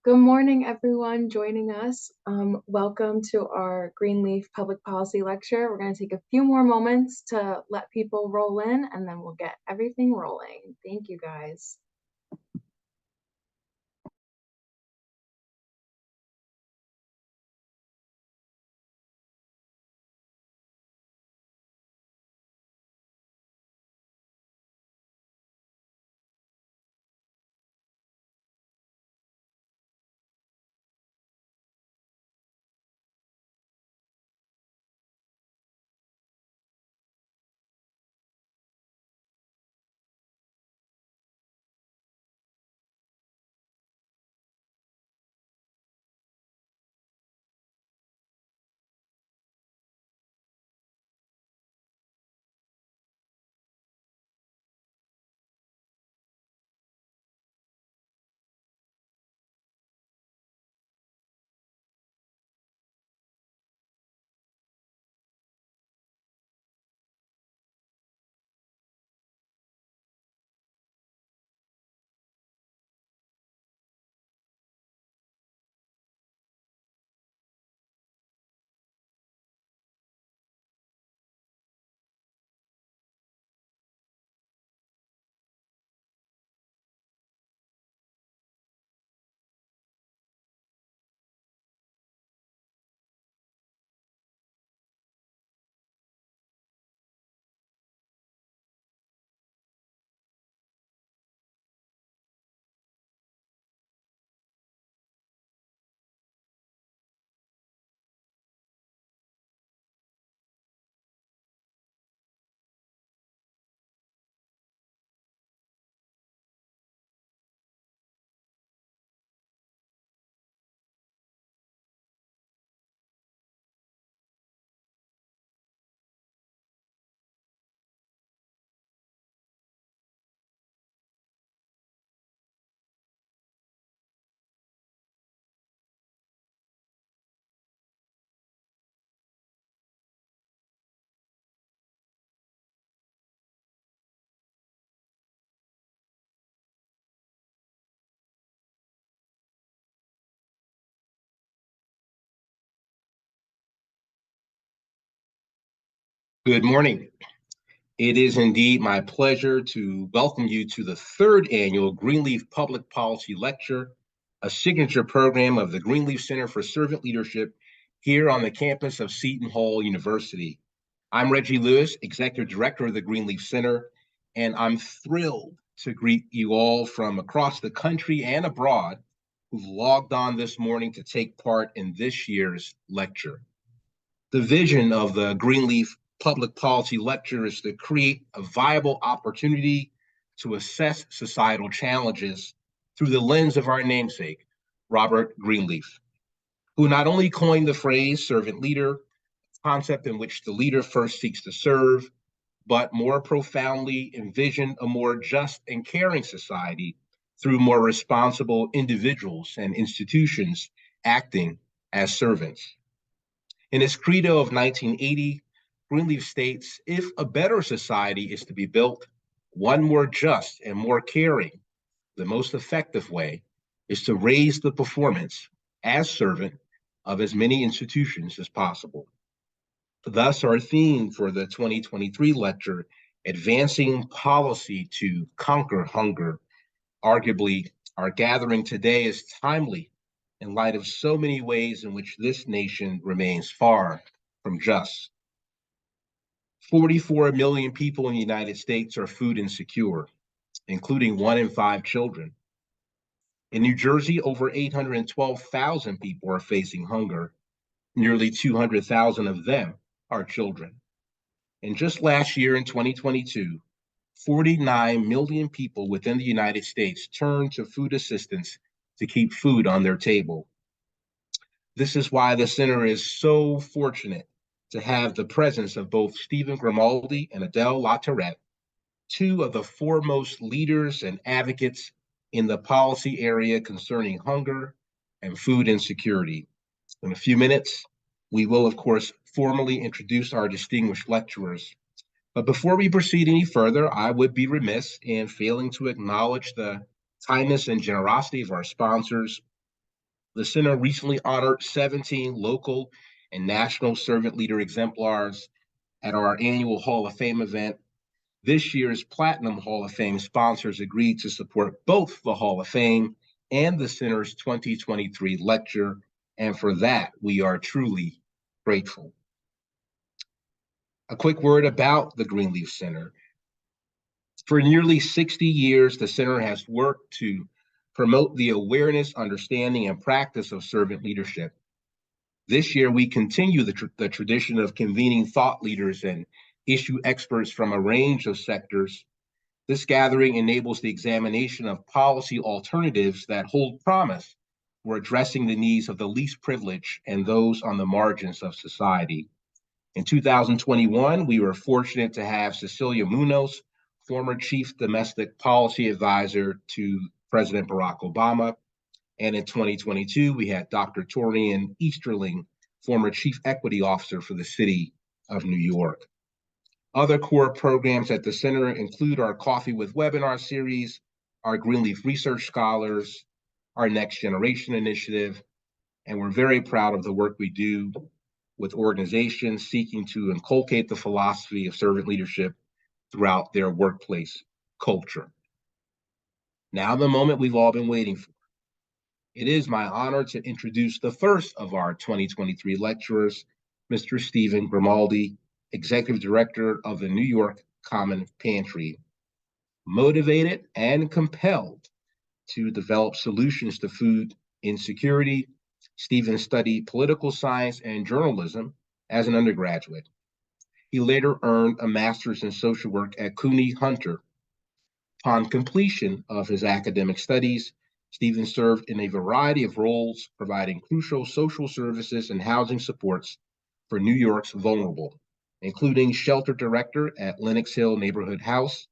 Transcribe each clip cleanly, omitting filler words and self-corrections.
Good morning, everyone joining us. Welcome to our Greenleaf Public Policy Lecture. We're going to take a few more moments to let people roll in, and then we'll get everything rolling. Thank you, guys. Good morning. It is indeed my pleasure to welcome you to the third annual Greenleaf Public Policy Lecture, a signature program of the Greenleaf Center for Servant Leadership here on the campus of Seton Hall University. I'm Reggie Lewis, Executive Director of the Greenleaf Center, and I'm thrilled to greet you all from across the country and abroad who've logged on this morning to take part in this year's lecture. The vision of the Greenleaf Public Policy Lecture is to create a viable opportunity to assess societal challenges through the lens of our namesake, Robert Greenleaf, who not only coined the phrase servant leader, a concept in which the leader first seeks to serve, but more profoundly envisioned a more just and caring society through more responsible individuals and institutions acting as servants. In his credo of 1980, Greenleaf states, if a better society is to be built, one more just and more caring, the most effective way is to raise the performance as servant of as many institutions as possible. Thus, our theme for the 2023 lecture, Advancing Policy to Conquer Hunger. Arguably, our gathering today is timely in light of so many ways in which this nation remains far from just. 44 million people in the United States are food insecure, including 1 in 5 children. In New Jersey, over 812,000 people are facing hunger. Nearly 200,000 of them are children. And just last year in 2022, 49 million people within the United States turned to food assistance to keep food on their table. This is why the center is so fortunate to have the presence of both Steven Grimaldi and Adele LaTourette, two of the foremost leaders and advocates in the policy area concerning hunger and food insecurity. In a few minutes, we will, of course, formally introduce our distinguished lecturers. But before we proceed any further, I would be remiss in failing to acknowledge the kindness and generosity of our sponsors, The center recently honored 17 local and national servant leader exemplars at our annual Hall of Fame event. This year's Platinum Hall of Fame sponsors agreed to support both the Hall of Fame and the center's 2023 lecture, and for that, we are truly grateful. A quick word about the Greenleaf Center. For nearly 60 years, the center has worked to promote the awareness, understanding, and practice of servant leadership. This year, we continue the tradition of convening thought leaders and issue experts from a range of sectors. This gathering enables the examination of policy alternatives that hold promise for addressing the needs of the least privileged and those on the margins of society. In 2021, we were fortunate to have Cecilia Munoz, former Chief Domestic Policy Advisor to President Barack Obama. And in 2022, we had Dr. Torian Easterling, former Chief Equity Officer for the City of New York. Other core programs at the center include our Coffee with Webinar series, our Greenleaf Research Scholars, our Next Generation Initiative, and we're very proud of the work we do with organizations seeking to inculcate the philosophy of servant leadership throughout their workplace culture. Now, the moment we've all been waiting for. It is my honor to introduce the first of our 2023 lecturers, Mr. Steven Grimaldi, Executive Director of the New York Common Pantry. Motivated and compelled to develop solutions to food insecurity, Steven studied political science and journalism as an undergraduate. He later earned a master's in social work at CUNY Hunter. Upon completion of his academic studies, Steven served in a variety of roles, providing crucial social services and housing supports for New York's vulnerable, including shelter director at Lenox Hill Neighborhood House,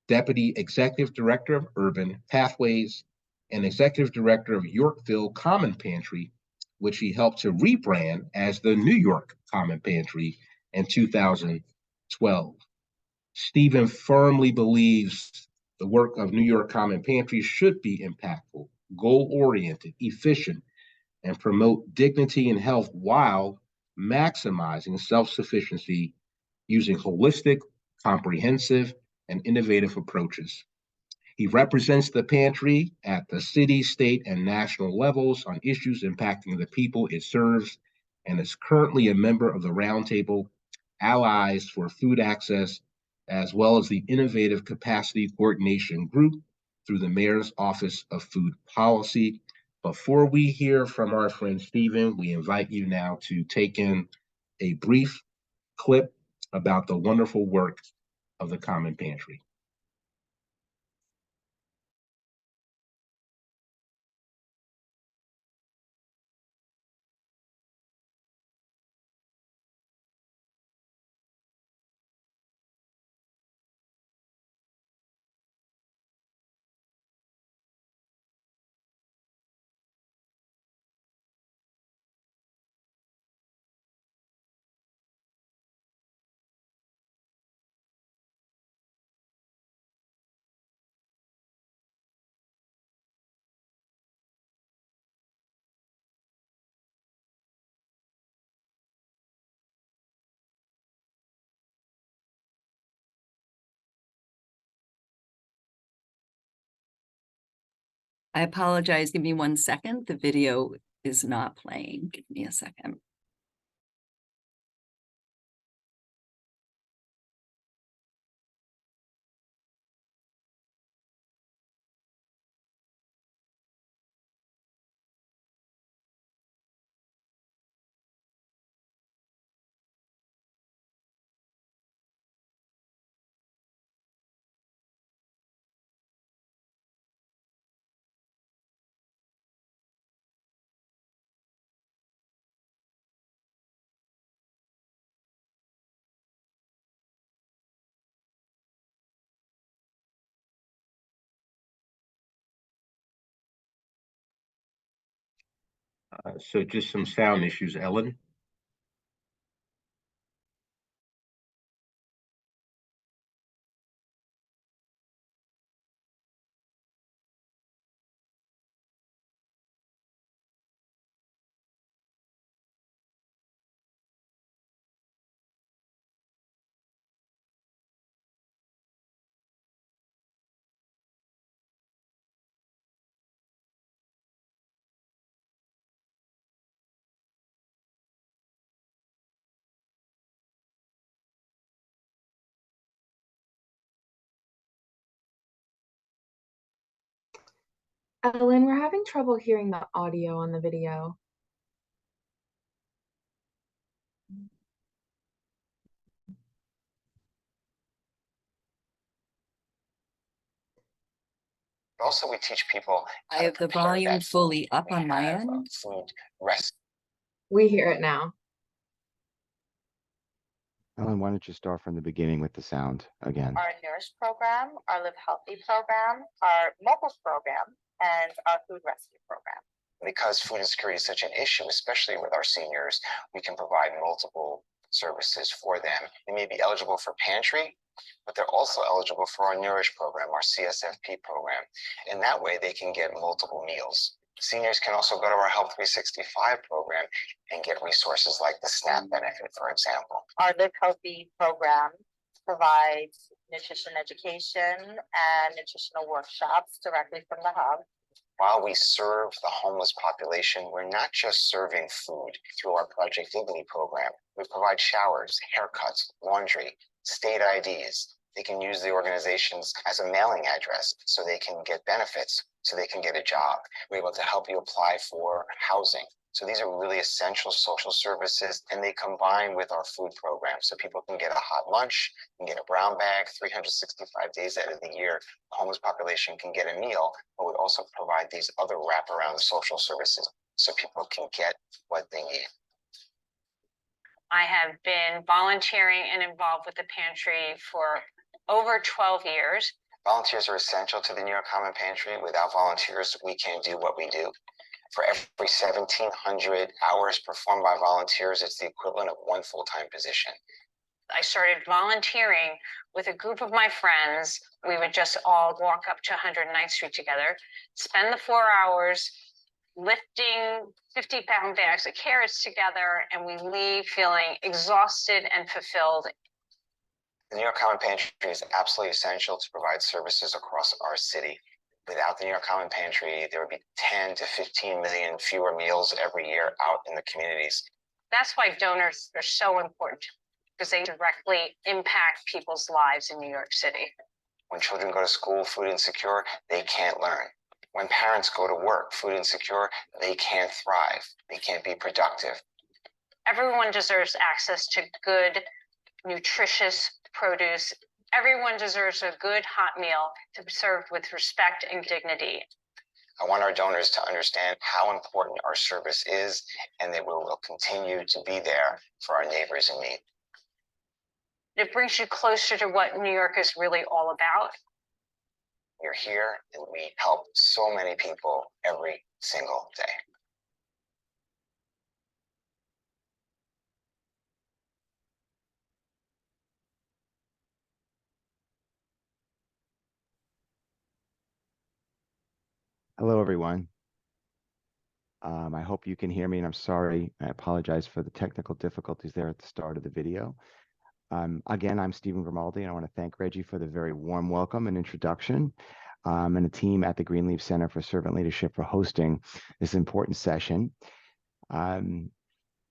deputy executive director of Urban Pathways, and executive director of Yorkville Common Pantry, which he helped to rebrand as the New York Common Pantry in 2012. Steven firmly believes the work of New York Common Pantry should be impactful, goal-oriented, efficient, and promote dignity and health while maximizing self-sufficiency using holistic, comprehensive, and innovative approaches. He represents the pantry at the city, state, and national levels on issues impacting the people it serves, and is currently a member of the Roundtable Allies for Food Access, as well as the Innovative Capacity Coordination Group through the Mayor's Office of Food Policy. Before we hear from our friend Steven, we invite you now to take in a brief clip about the wonderful work of the Common Pantry. I apologize. Give me 1 second. The video is not playing. Give me a second. So just some sound issues, Ellen. Ellen, we're having trouble hearing the audio on the video. Also, we teach people I how to have the prepare volume that food. fully up We on my have, end. food recipes. We hear it now. Ellen, why don't you start from the beginning with the sound again? Our Nourish program, our Live Healthy program, our Mobiles program, and our Food Rescue program. Because food insecurity is such an issue, especially with our seniors, we can provide multiple services for them. They may be eligible for pantry, but they're also eligible for our Nourish program, our CSFP program. And that way they can get multiple meals. Seniors can also go to our Health 365 program and get resources like the SNAP benefit, for example. Our Live Healthy program provides nutrition education and nutritional workshops directly from the hub. While we serve the homeless population, we're not just serving food through our Project Dignity program. We provide showers, haircuts, laundry, state IDs. They can use the organizations as a mailing address so they can get benefits, so they can get a job. We're able to help you apply for housing. So these are really essential social services, and they combine with our food program. So people can get a hot lunch, can get a brown bag 365 days out of the year. The homeless population can get a meal, but we also provide these other wraparound social services so people can get what they need. I have been volunteering and involved with the pantry for over 12 years. Volunteers are essential to the New York Common Pantry. Without volunteers, we can't do what we do. For every 1,700 hours performed by volunteers, it's the equivalent of one full-time position. I started volunteering with a group of my friends. We would just all walk up to 109th Street together, spend the 4 hours lifting 50-pound bags of carrots together, and we leave feeling exhausted and fulfilled. The New York Common Pantry is absolutely essential to provide services across our city. Without the New York Common Pantry, there would be 10 to 15 million fewer meals every year out in the communities. That's why donors are so important, because they directly impact people's lives in New York City. When children go to school food insecure, they can't learn. When parents go to work food insecure, they can't thrive. They can't be productive. Everyone deserves access to good, nutritious produce. Everyone deserves a good hot meal to be served with respect and dignity. I want our donors to understand how important our service is, and that we will continue to be there for our neighbors in need. It brings you closer to what New York is really all about. We're here and we help so many people every single day. Hello, everyone. I hope you can hear me, and I'm sorry. I apologize for the technical difficulties there at the start of the video. Again, I'm Steven Grimaldi, and I want to thank Reggie for the very warm welcome and introduction, and the team at the Greenleaf Center for Servant Leadership for hosting this important session. The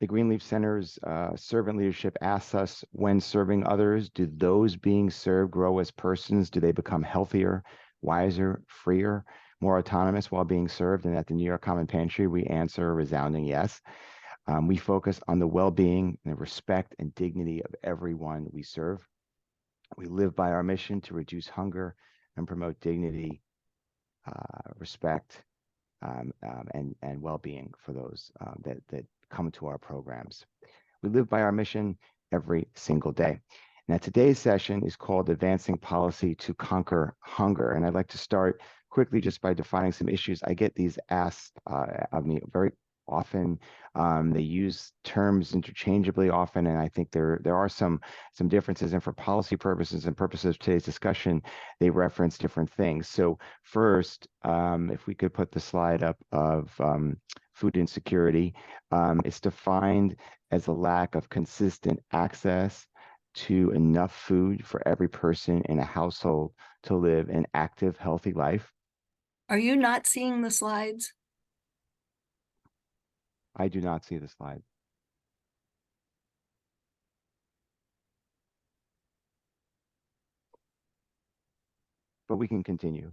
Greenleaf Center's servant leadership asks us, when serving others, do those being served grow as persons? Do they become healthier, wiser, freer, more autonomous while being served? And at the New York Common Pantry, we answer a resounding yes. We focus on the well-being and the respect and dignity of everyone we serve. We live by our mission to reduce hunger and promote dignity, respect, and well-being for those that come to our programs. We live by our mission every single day. Now, today's session is called Advancing Policy to Conquer Hunger. And I'd like to start quickly just by defining some issues. I get these asked of me very often. They use terms interchangeably often, and I think there are some differences. And for policy purposes and purposes of today's discussion, they reference different things. So first, if we could put the slide up of food insecurity, it's defined as a lack of consistent access to enough food for every person in a household to live an active, healthy life. Are you not seeing the slides? I do not see the slide. But we can continue.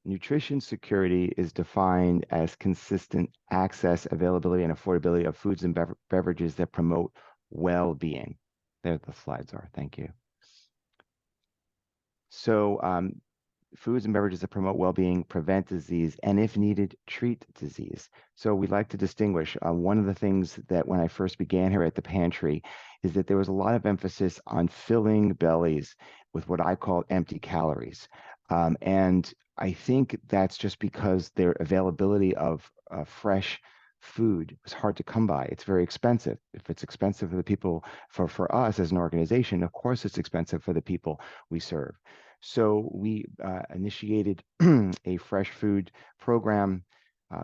Nutrition security is defined as consistent access, availability, and affordability of foods and beverages that promote well-being. There the slides are. Thank you. So foods and beverages that promote well-being, prevent disease, and if needed, treat disease. So we'd like to distinguish one of the things that when I first began here at the pantry is that there was a lot of emphasis on filling bellies with what I call empty calories. And I think that's just because their availability of fresh food is hard to come by. It's very expensive. If it's expensive for the people, for us as an organization, of course it's expensive for the people we serve. So we initiated a fresh food program,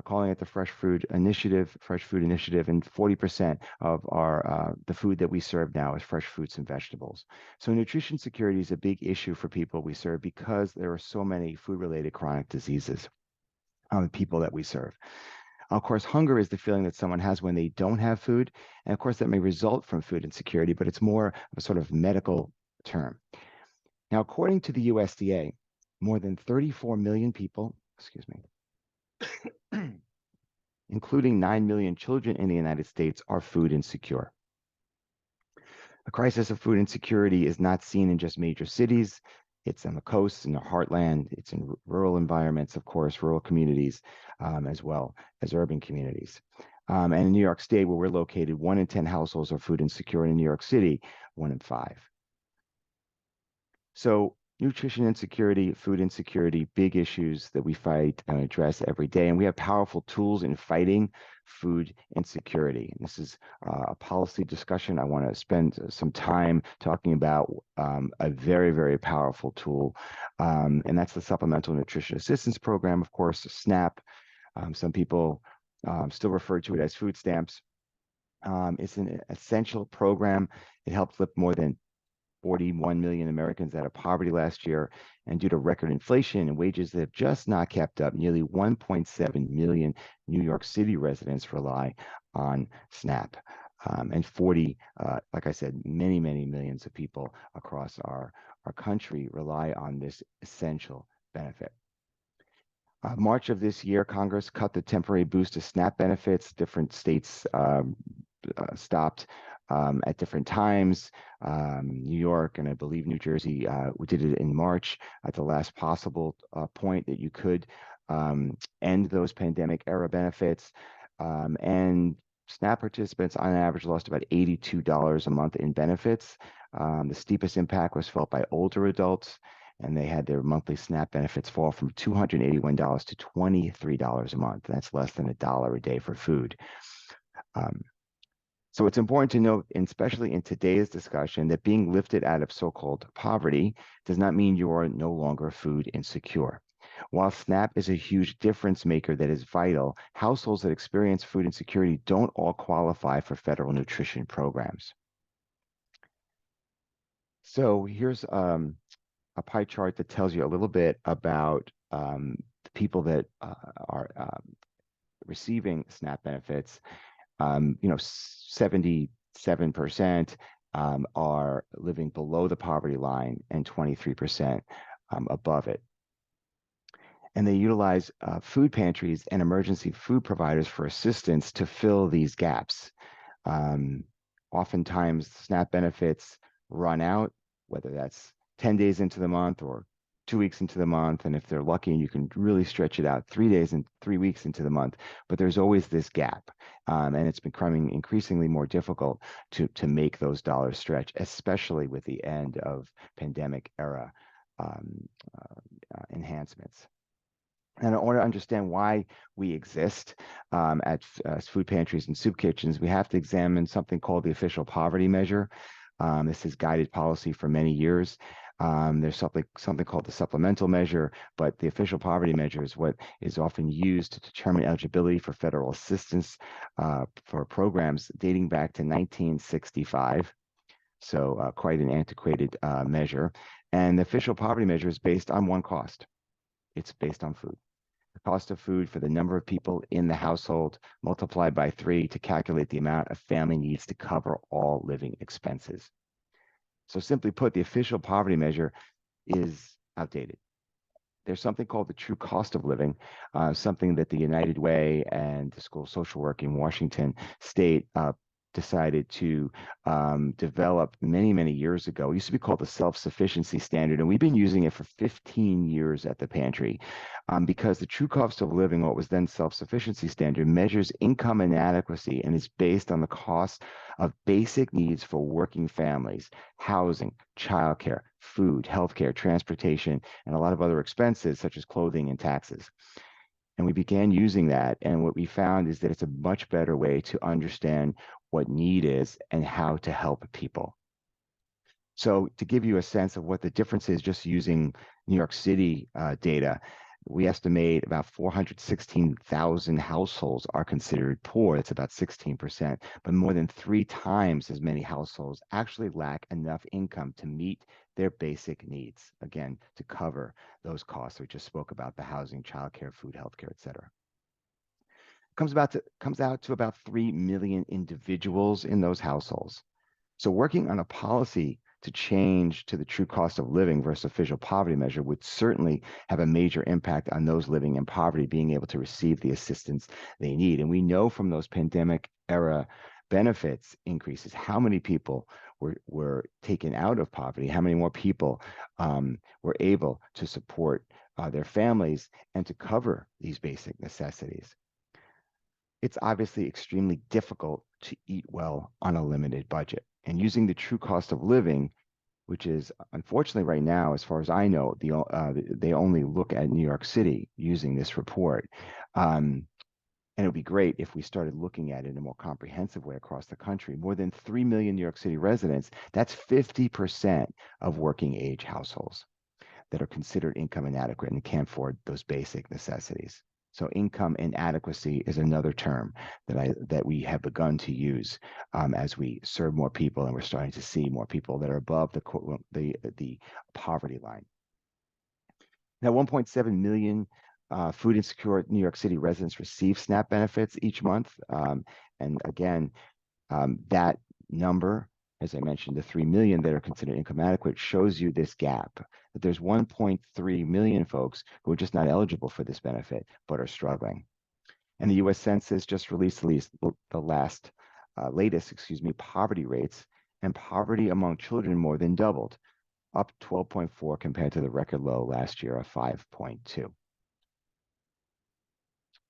calling it the Fresh Food Initiative, and 40% of our the food that we serve now is fresh fruits and vegetables. So nutrition security is a big issue for people we serve because there are so many food-related chronic diseases on the people that we serve. Of course, hunger is the feeling that someone has when they don't have food, and of course that may result from food insecurity, but it's more of a sort of medical term. Now, according to the USDA, more than 34 million people, including 9 million children in the United States, are food insecure. The crisis of food insecurity is not seen in just major cities. It's on the coast, in the heartland, it's in rural environments, of course, rural communities, as well as urban communities. And in New York State, where we're located, 1 in 10 households are food insecure. In New York City, 1 in 5. So nutrition insecurity, food insecurity, big issues that we fight and address every day. And we have powerful tools in fighting food insecurity. And this is a policy discussion. I want to spend some time talking about a very, very powerful tool. And that's the Supplemental Nutrition Assistance Program, of course, SNAP. Some people still refer to it as food stamps. It's an essential program. It helped lift more than 41 million Americans out of poverty last year, and due to record inflation and wages that have just not kept up, nearly 1.7 million New York City residents rely on SNAP. And 40, like I said, many, many millions of people across our country rely on this essential benefit. March of this year, Congress cut the temporary boost to SNAP benefits. Different states stopped at different times. New York and I believe New Jersey did it in March at the last possible point that you could end those pandemic era benefits. And SNAP participants on average lost about $82 a month in benefits. The steepest impact was felt by older adults, and they had their monthly SNAP benefits fall from $281 to $23 a month. That's less than $1 a day for food. So it's important to note, and especially in today's discussion, that being lifted out of so-called poverty does not mean you are no longer food insecure. While SNAP is a huge difference maker that is vital, households that experience food insecurity don't all qualify for federal nutrition programs. So here's a pie chart that tells you a little bit about the people that are receiving SNAP benefits. 77% are living below the poverty line and 23% above it. And they utilize food pantries and emergency food providers for assistance to fill these gaps. Oftentimes, SNAP benefits run out, whether that's 10 days into the month or 2 weeks into the month, and if they're lucky, you can really stretch it out 3 days and 3 weeks into the month. But there's always this gap, and it's becoming increasingly more difficult to make those dollars stretch, especially with the end of pandemic era enhancements. And in order to understand why we exist at food pantries and soup kitchens, we have to examine something called the official poverty measure. This has guided policy for many years. There's something called the supplemental measure, but the official poverty measure is what is often used to determine eligibility for federal assistance for programs dating back to 1965. So quite an antiquated measure. And the official poverty measure is based on one cost. It's based on food. The cost of food for the number of people in the household multiplied by 3 to calculate the amount a family needs to cover all living expenses. So simply put, the official poverty measure is outdated. there's something called the true cost of living, something that the United Way and the School of Social Work in Washington State decided to develop many, many years ago. It used to be called the self-sufficiency standard, and we've been using it for 15 years at the pantry because the true cost of living, what was then self-sufficiency standard, measures income inadequacy and is based on the cost of basic needs for working families: housing, childcare, food, healthcare, transportation, and a lot of other expenses such as clothing and taxes. And we began using that, and what we found is that it's a much better way to understand what need is and how to help people. So to give you a sense of what the difference is, just using New York City data, we estimate about 416,000 households are considered poor. That's about 16%, but more than 3 times as many households actually lack enough income to meet their basic needs, again, to cover those costs we just spoke about: the housing, childcare, food, healthcare, et cetera. Comes out to about 3 million individuals in those households. So working on a policy to change to the true cost of living versus official poverty measure would certainly have a major impact on those living in poverty being able to receive the assistance they need. And we know from those pandemic era benefits increases how many people were taken out of poverty, how many more people were able to support their families and to cover these basic necessities. It's obviously extremely difficult to eat well on a limited budget. And using the true cost of living, which is unfortunately right now, as far as I know, they only look at New York City using this report. And it would be great if we started looking at it in a more comprehensive way across the country. More than 3 million New York City residents, that's 50% of working age households that are considered income inadequate and can't afford those basic necessities. So income inadequacy is another term that we have begun to use as we serve more people, and we're starting to see more people that are above the poverty line. Now, 1.7 million food insecure New York City residents receive SNAP benefits each month, and again, that number, as I mentioned, the 3 million that are considered income adequate, shows you this gap, that there's 1.3 million folks who are just not eligible for this benefit, but are struggling. And the U.S. Census just released the latest poverty rates, and poverty among children more than doubled, up 12.4 compared to the record low last year of 5.2.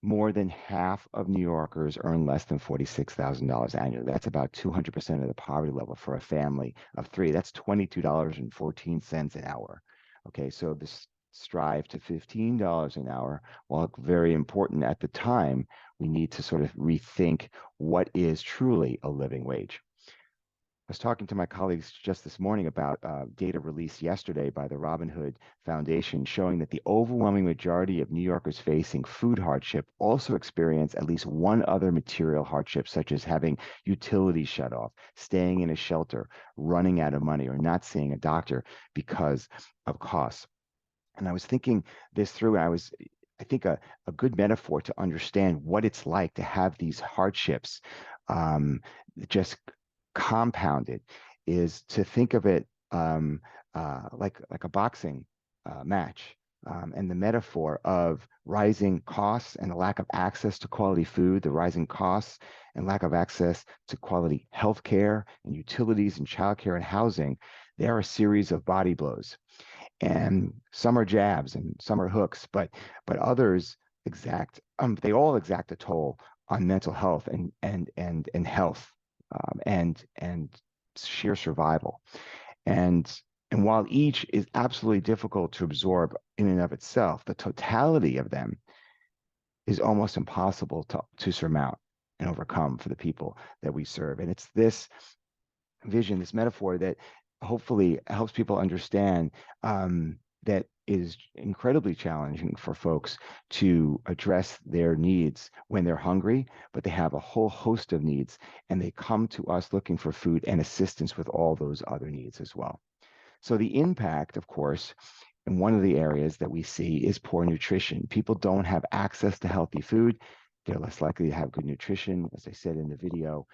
More than half of New Yorkers earn less than $46,000 annually. That's about 200% of the poverty level for a family of 3. That's $22.14 an hour. Okay, so this strive to $15 an hour, while very important at the time, we need to sort of rethink what is truly a living wage. I was talking to my colleagues just this morning about data released yesterday by the Robin Hood Foundation showing that the overwhelming majority of New Yorkers facing food hardship also experience at least one other material hardship, such as having utilities shut off, staying in a shelter, running out of money, or not seeing a doctor because of costs. And I was thinking this through, and I think a good metaphor to understand what it's like to have these hardships just compounded is to think of it like a boxing match, and the metaphor of rising costs and the lack of access to quality food, the rising costs and lack of access to quality healthcare and utilities and childcare and housing. They are a series of body blows, and some are jabs and some are hooks, but others they all exact a toll on mental health and health. And sheer survival. And while each is absolutely difficult to absorb in and of itself, the totality of them is almost impossible to surmount and overcome for the people that we serve. And it's this vision, this metaphor, that hopefully helps people understand that is incredibly challenging for folks to address their needs when they're hungry, but they have a whole host of needs, and they come to us looking for food and assistance with all those other needs as well. So the impact, of course, and one of the areas that we see is poor nutrition. People don't have access to healthy food. They're less likely to have good nutrition. As I said in the video,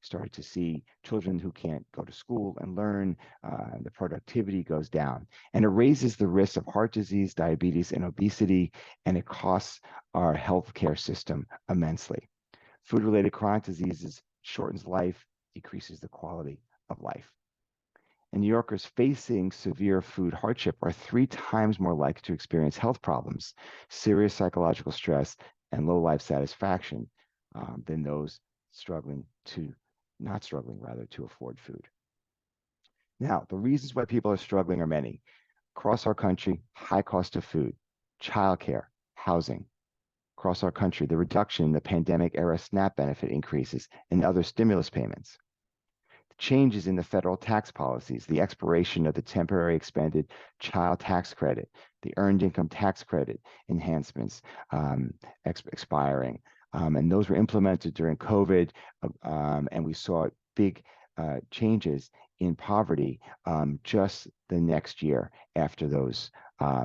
Started to see children who can't go to school and learn, the productivity goes down. And it raises the risk of heart disease, diabetes, and obesity, and it costs our healthcare system immensely. Food-related chronic diseases shortens life, decreases the quality of life. And New Yorkers facing severe food hardship are 3 times more likely to experience health problems, serious psychological stress, and low life satisfaction than those not struggling rather, to afford food. Now, the reasons why people are struggling are many. Across our country, high cost of food, childcare, housing. Across our country, the reduction in the pandemic era SNAP benefit increases and other stimulus payments. Changes in the federal tax policies, the expiration of the temporary expanded child tax credit, the earned income tax credit enhancements expiring. And those were implemented during COVID, and we saw big changes in poverty just the next year after those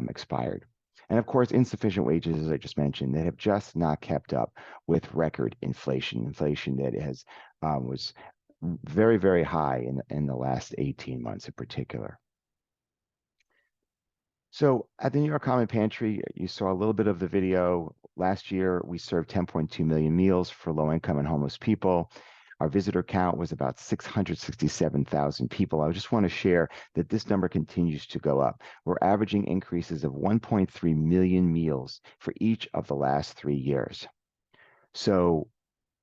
expired. And of course, insufficient wages, as I just mentioned, that have just not kept up with record inflation that was very, very high in the last 18 months in particular. So at the New York Common Pantry, you saw a little bit of the video. Last year, we served 10.2 million meals for low-income and homeless people. Our visitor count was about 667,000 people. I just want to share that this number continues to go up. We're averaging increases of 1.3 million meals for each of the last 3 years. So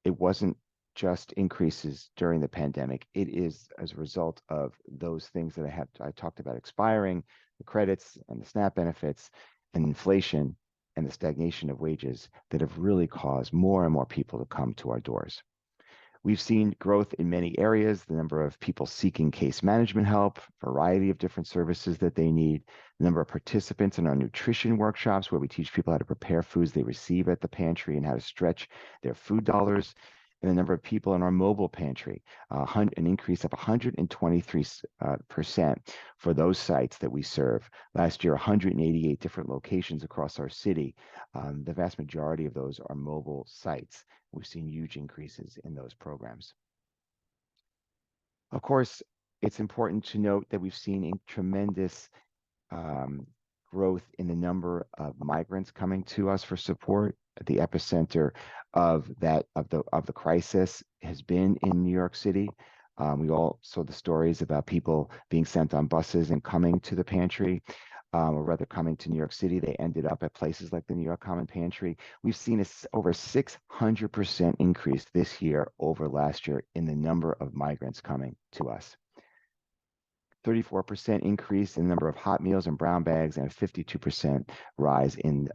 it wasn't just increases during the pandemic. It is as a result of those things that I talked about expiring, the credits and the SNAP benefits, and inflation and the stagnation of wages that have really caused more and more people to come to our doors. We've seen growth in many areas, the number of people seeking case management help, variety of different services that they need, the number of participants in our nutrition workshops where we teach people how to prepare foods they receive at the pantry and how to stretch their food dollars, and the number of people in our mobile pantry, an increase of 123% for those sites that we serve. Last year, 188 different locations across our city. The vast majority of those are mobile sites. We've seen huge increases in those programs. Of course, it's important to note that we've seen a tremendous growth in the number of migrants coming to us for support. The epicenter of the crisis has been in New York City. We all saw the stories about people being sent on buses and coming to the pantry, or rather coming to New York City. They ended up at places like the New York Common Pantry. We've seen over 600% increase this year over last year in the number of migrants coming to us. 34% increase in the number of hot meals and brown bags, and a 52% rise in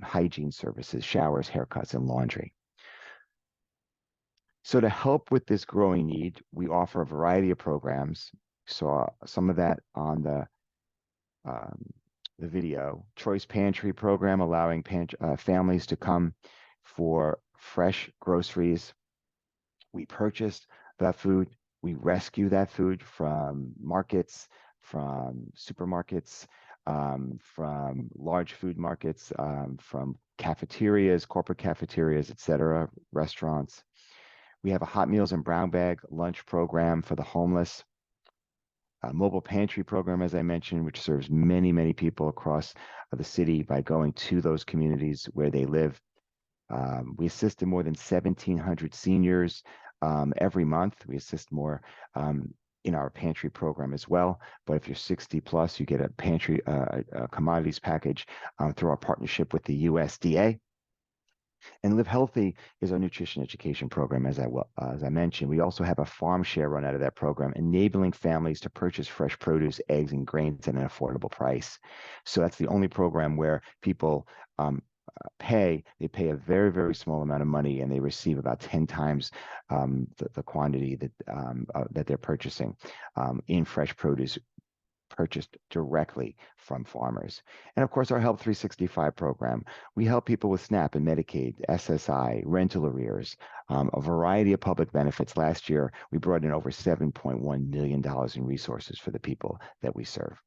hygiene services, showers, haircuts, and laundry. So to help with this growing need, we offer a variety of programs. Saw some of that on the video. Choice Pantry program, allowing families to come for fresh groceries. We purchased that food. We rescue that food from markets, from supermarkets, from large food markets, from cafeterias, corporate cafeterias, etc., restaurants. We have a hot meals and brown bag lunch program for the homeless. A mobile pantry program, as I mentioned, which serves many, many people across the city by going to those communities where they live. We assist in more than 1,700 seniors every month. We assist more in our pantry program as well. But if you're 60 plus, you get a pantry commodities package through our partnership with the USDA. And Live Healthy is our nutrition education program, as I mentioned. We also have a farm share run out of that program, enabling families to purchase fresh produce, eggs, and grains at an affordable price. So that's the only program where people pay a very, very small amount of money, and they receive about 10 times the quantity that they're purchasing in fresh produce purchased directly from farmers. And of course, our Help 365 program. We help people with SNAP and Medicaid, SSI, rental arrears, a variety of public benefits. Last year, we brought in over $7.1 million in resources for the people that we serve.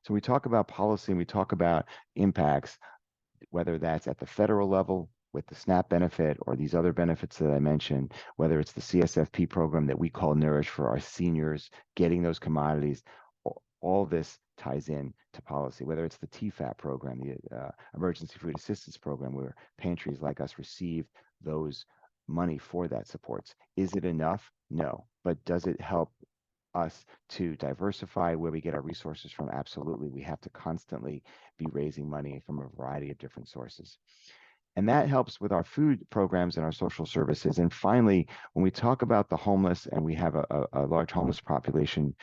So we talk about policy and we talk about impacts, whether that's at the federal level, with the SNAP benefit or these other benefits that I mentioned, whether it's the CSFP program that we call Nourish for our seniors, getting those commodities, all this ties in to policy, whether it's the TFAP program, the Emergency Food Assistance Program, where pantries like us receive those money for that supports. Is it enough? No. But does it help us to diversify where we get our resources from? Absolutely. We have to constantly be raising money from a variety of different sources. And that helps with our food programs and our social services. And finally, when we talk about the homeless, and we have a large homeless population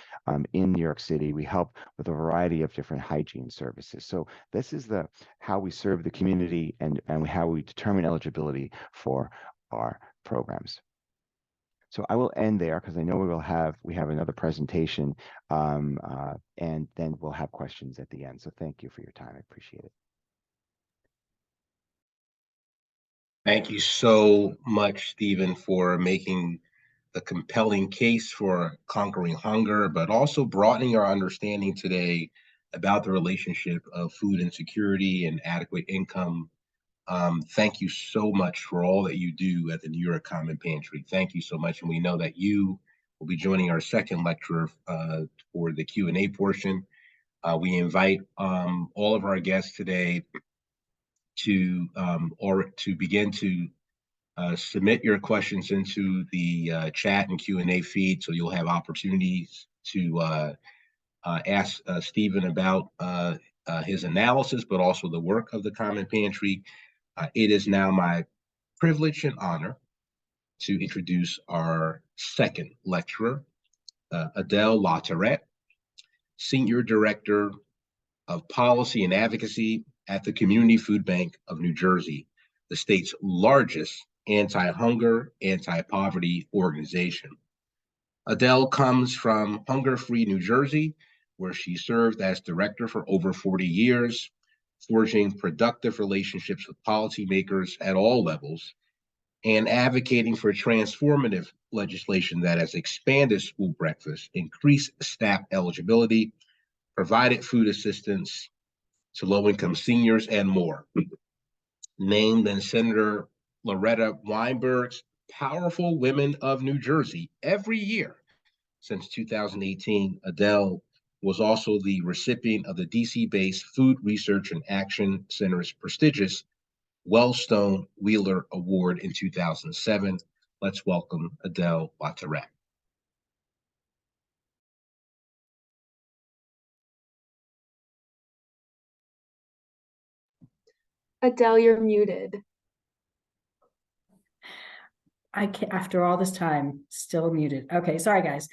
in New York City, we help with a variety of different hygiene services. So this is how we serve the community and how we determine eligibility for our programs. So I will end there because I know we have another presentation, and then we'll have questions at the end. So thank you for your time. I appreciate it. Thank you so much, Steven, for making the compelling case for conquering hunger, but also broadening our understanding today about the relationship of food insecurity and adequate income. Thank you so much for all that you do at the New York Common Pantry. Thank you so much. And we know that you will be joining our second lecture for the Q&A portion. We invite all of our guests today to begin to submit your questions into the chat and Q&A feed, so you'll have opportunities to ask Steven about his analysis, but also the work of the Common Pantry. It is now my privilege and honor to introduce our second lecturer, Adele LaTourette, Senior Director of Policy and Advocacy at the Community Food Bank of New Jersey, the state's largest anti-hunger, anti-poverty organization. Adele comes from hunger-free New Jersey, where she served as director for over 40 years, forging productive relationships with policymakers at all levels, and advocating for transformative legislation that has expanded school breakfast, increased SNAP eligibility, provided food assistance to low-income seniors, and more. Named in Senator Loretta Weinberg's Powerful Women of New Jersey every year since 2018, Adele was also the recipient of the DC-based Food Research and Action Center's prestigious Wellstone Wheeler Award in 2007. Let's welcome Adele LaTourette. Adele, you're muted. I can't, after all this time, still muted. Okay, sorry guys.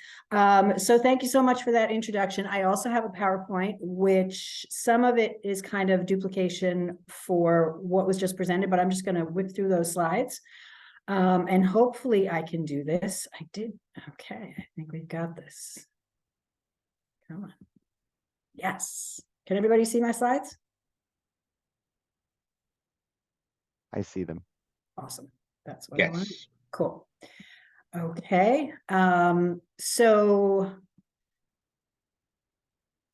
So thank you so much for that introduction. I also have a PowerPoint, which some of it is kind of duplication for what was just presented, but I'm just going to whip through those slides. And hopefully I can do this. I did. Okay, I think we've got this. Come on. Yes. Can everybody see my slides? I see them. Awesome. That's what I want. Yes. Cool. Okay. So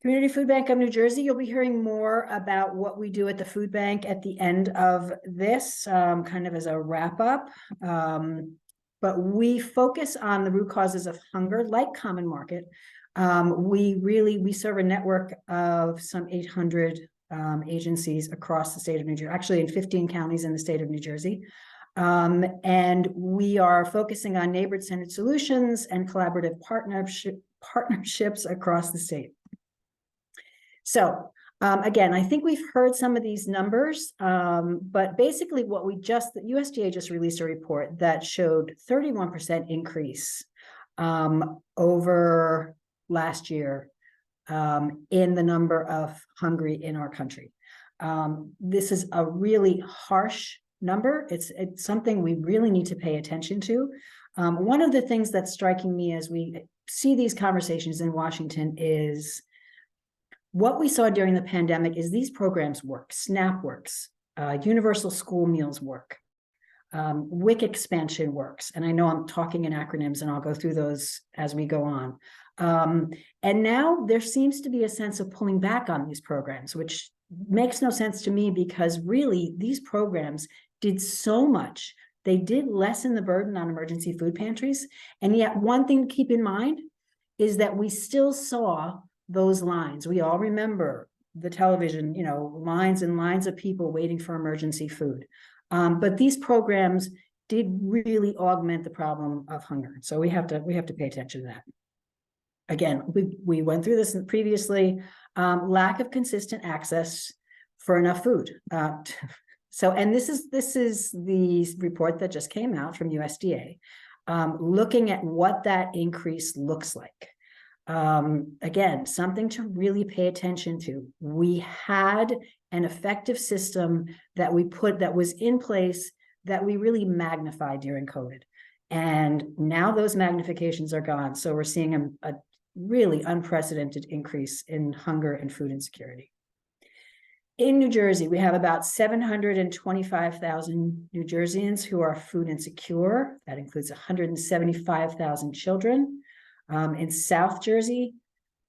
Community Food Bank of New Jersey, you'll be hearing more about what we do at the food bank at the end of this, kind of as a wrap up. But we focus on the root causes of hunger, like Common Market. We serve a network of some 800 agencies across the state of New Jersey, actually in 15 counties in the state of New Jersey. And we are focusing on neighborhood-centered solutions and collaborative partnerships across the state. So again, I think we've heard some of these numbers, but basically what the USDA just released a report that showed 31% increase over last year in the number of hungry in our country. This is a really harsh number. It's something we really need to pay attention to. One of the things that's striking me as we see these conversations in Washington is what we saw during the pandemic is these programs work. SNAP works, universal school meals work, WIC expansion works. And I know I'm talking in acronyms and I'll go through those as we go on. And now there seems to be a sense of pulling back on these programs, which makes no sense to me because really these programs did so much. They did lessen the burden on emergency food pantries. And yet one thing to keep in mind is that we still saw those lines. We all remember the television, lines and lines of people waiting for emergency food. But these programs did really augment the problem of hunger. So we have to pay attention to that. Again, we went through this previously, lack of consistent access for enough food. And this is the report that just came out from USDA, looking at what that increase looks like. Again, something to really pay attention to. We had an effective system that was in place that we really magnified during COVID. And now those magnifications are gone. So we're seeing a really unprecedented increase in hunger and food insecurity. In New Jersey, we have about 725,000 New Jerseyans who are food insecure. That includes 175,000 children. In South Jersey,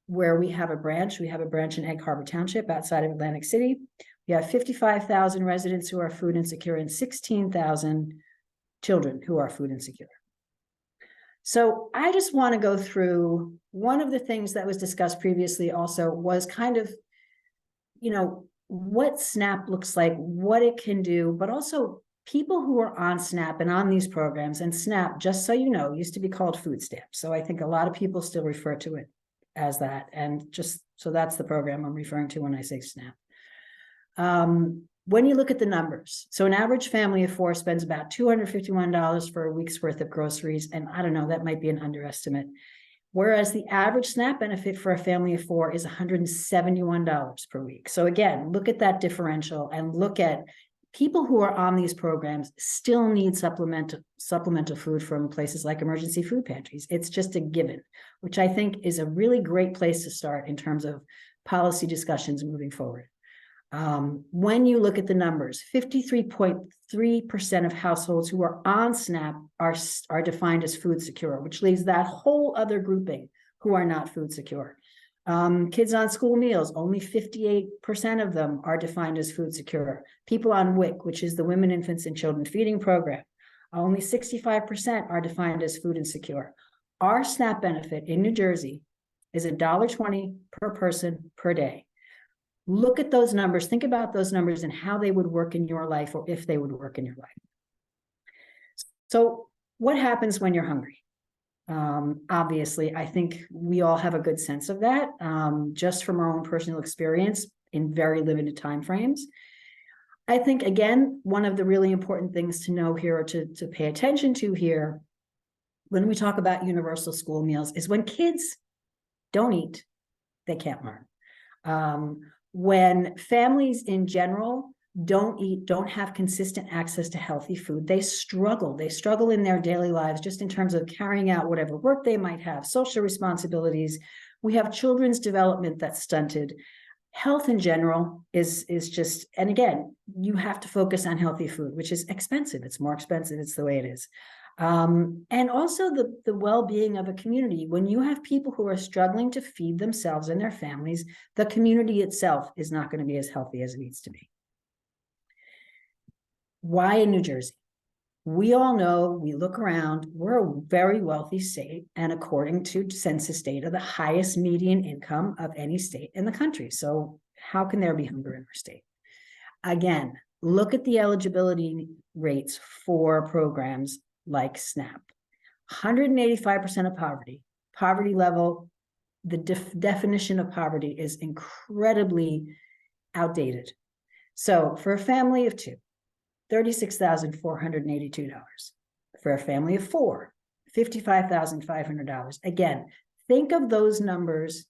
where we have a branch in Egg Harbor Township outside of Atlantic City. We have 55,000 residents who are food insecure and 16,000 children who are food insecure. So I just want to go through one of the things that was discussed previously also was kind of, what SNAP looks like, what it can do, but also people who are on SNAP and on these programs. And SNAP, just so you know, used to be called food stamps. So I think a lot of people still refer to it as that. And just so that's the program I'm referring to when I say SNAP. When you look at the numbers, so an average family of four spends about $251 for a week's worth of groceries. And I don't know, that might be an underestimate. Whereas the average SNAP benefit for a family of four is $171 per week. So again, look at that differential and look at people who are on these programs still need supplemental food from places like emergency food pantries. It's just a given, which I think is a really great place to start in terms of policy discussions moving forward. When you look at the numbers, 53.3% of households who are on SNAP are defined as food secure, which leaves that whole other grouping who are not food secure. Kids on school meals, only 58% of them are defined as food secure. People on WIC, which is the Women, Infants, and Children Feeding Program, only 65% are defined as food insecure. Our SNAP benefit in New Jersey is $1.20 per person per day. Look at those numbers, think about those numbers and how they would work in your life or if they would work in your life. So what happens when you're hungry? Obviously, I think we all have a good sense of that, just from our own personal experience in very limited timeframes. I think, again, one of the really important things to know here or to pay attention to here when we talk about universal school meals is when kids don't eat, they can't learn. When families in general don't eat, don't have consistent access to healthy food, they struggle. They struggle in their daily lives just in terms of carrying out whatever work they might have, social responsibilities. We have children's development that's stunted. Health in general is just, and again, you have to focus on healthy food, which is expensive. It's more expensive. It's the way it is. And also the well-being of a community. When you have people who are struggling to feed themselves and their families, the community itself is not going to be as healthy as it needs to be. Why in New Jersey? We all know, we look around, we're a very wealthy state, and according to census data, the highest median income of any state in the country. So how can there be hunger in our state? Again, look at the eligibility rates for programs like SNAP. 185% of poverty level, the definition of poverty is incredibly outdated. So for a family of two, $36,482. For a family of four, $55,500. Again, think of those numbers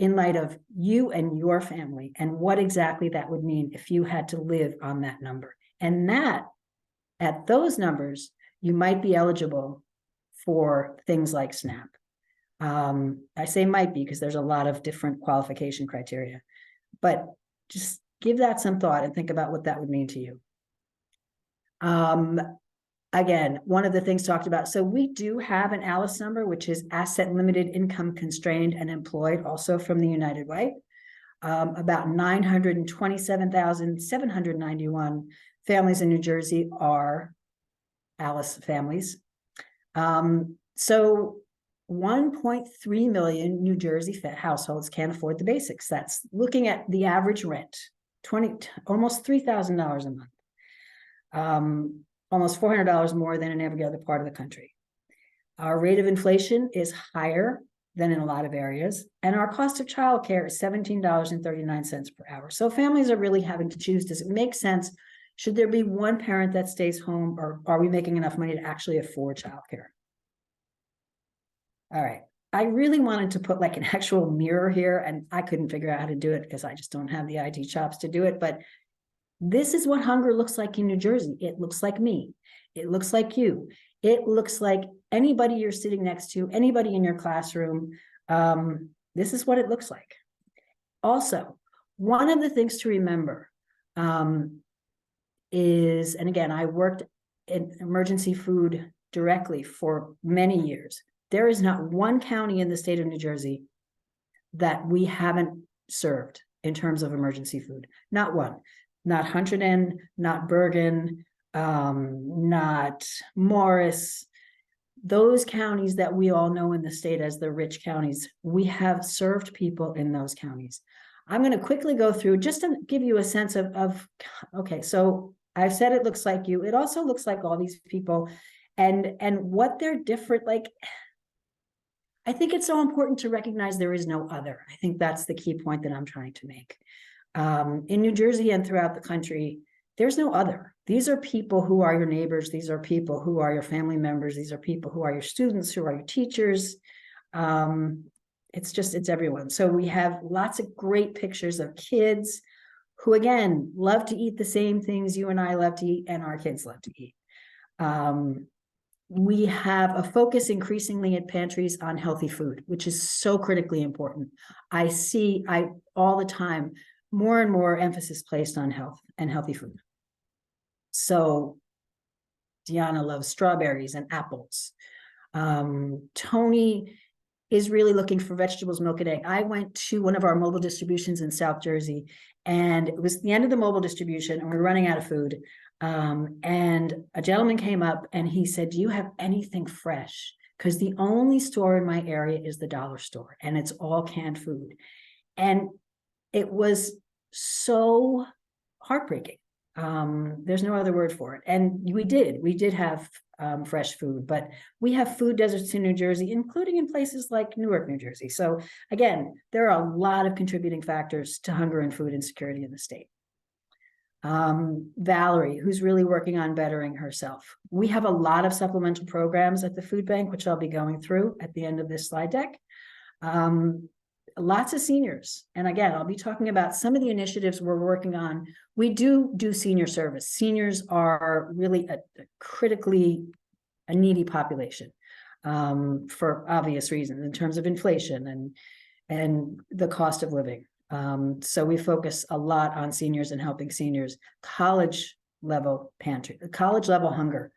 in light of you and your family and what exactly that would mean if you had to live on that number. And that, at those numbers, you might be eligible for things like SNAP. I say might be because there's a lot of different qualification criteria, but just give that some thought and think about what that would mean to you. Again, one of the things talked about, so we do have an ALICE number, which is asset limited, income constrained, and employed, also from the United Way. About 927,791 families in New Jersey are Alice families. So 1.3 million New Jersey households can't afford the basics. That's looking at the average rent, almost $3,000 a month, almost $400 more than in every other part of the country. Our rate of inflation is higher than in a lot of areas, and our cost of childcare is $17.39 per hour. So families are really having to choose, does it make sense? Should there be one parent that stays home, or are we making enough money to actually afford childcare? All right, I really wanted to put like an actual mirror here, and I couldn't figure out how to do it because I just don't have the IT chops to do it, but this is what hunger looks like in New Jersey. It looks like me. It looks like you. It looks like anybody you're sitting next to, anybody in your classroom. This is what it looks like. Also, one of the things to remember is, and again, I worked in emergency food directly for many years. There is not one county in the state of New Jersey that we haven't served in terms of emergency food. Not one. Not Hunterdon, not Bergen, not Morris. Those counties that we all know in the state as the rich counties, we have served people in those counties. I'm going to quickly go through just to give you a sense of okay, so I've said it looks like you. It also looks like all these people and what they're different. Like, I think it's so important to recognize there is no other. I think that's the key point that I'm trying to make. In New Jersey and throughout the country, there's no other. These are people who are your neighbors. These are people who are your family members. These are people who are your students, who are your teachers. It's everyone. So we have lots of great pictures of kids who, again, love to eat the same things you and I love to eat, and our kids love to eat. We have a focus increasingly at pantries on healthy food, which is so critically important. I see all the time more and more emphasis placed on health and healthy food. So Deanna loves strawberries and apples. Tony is really looking for vegetables, milk, and egg. I went to one of our mobile distributions in South Jersey, and it was the end of the mobile distribution, and we were running out of food. And a gentleman came up and he said, "Do you have anything fresh? Because the only store in my area is the dollar store, and it's all canned food." And it was so heartbreaking. There's no other word for it. And we did have fresh food, but we have food deserts in New Jersey, including in places like Newark, New Jersey. So again, there are a lot of contributing factors to hunger and food insecurity in the state. Valerie, who's really working on bettering herself. We have a lot of supplemental programs at the food bank, which I'll be going through at the end of this slide deck. Lots of seniors. And again, I'll be talking about some of the initiatives we're working on. We do senior service. Seniors are really a critically needy population for obvious reasons in terms of inflation and the cost of living. So we focus a lot on seniors and helping seniors. College level pantry, college level hunger.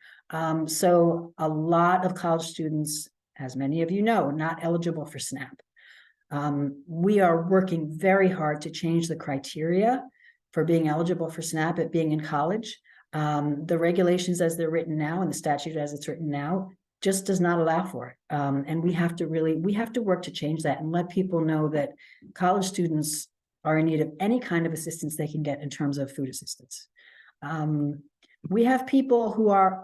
So a lot of college students, as many of you know, not eligible for SNAP. We are working very hard to change the criteria for being eligible for SNAP at being in college. The regulations as they're written now and the statute as it's written now just does not allow for it. And we have to work to change that and let people know that college students are in need of any kind of assistance they can get in terms of food assistance. We have people who are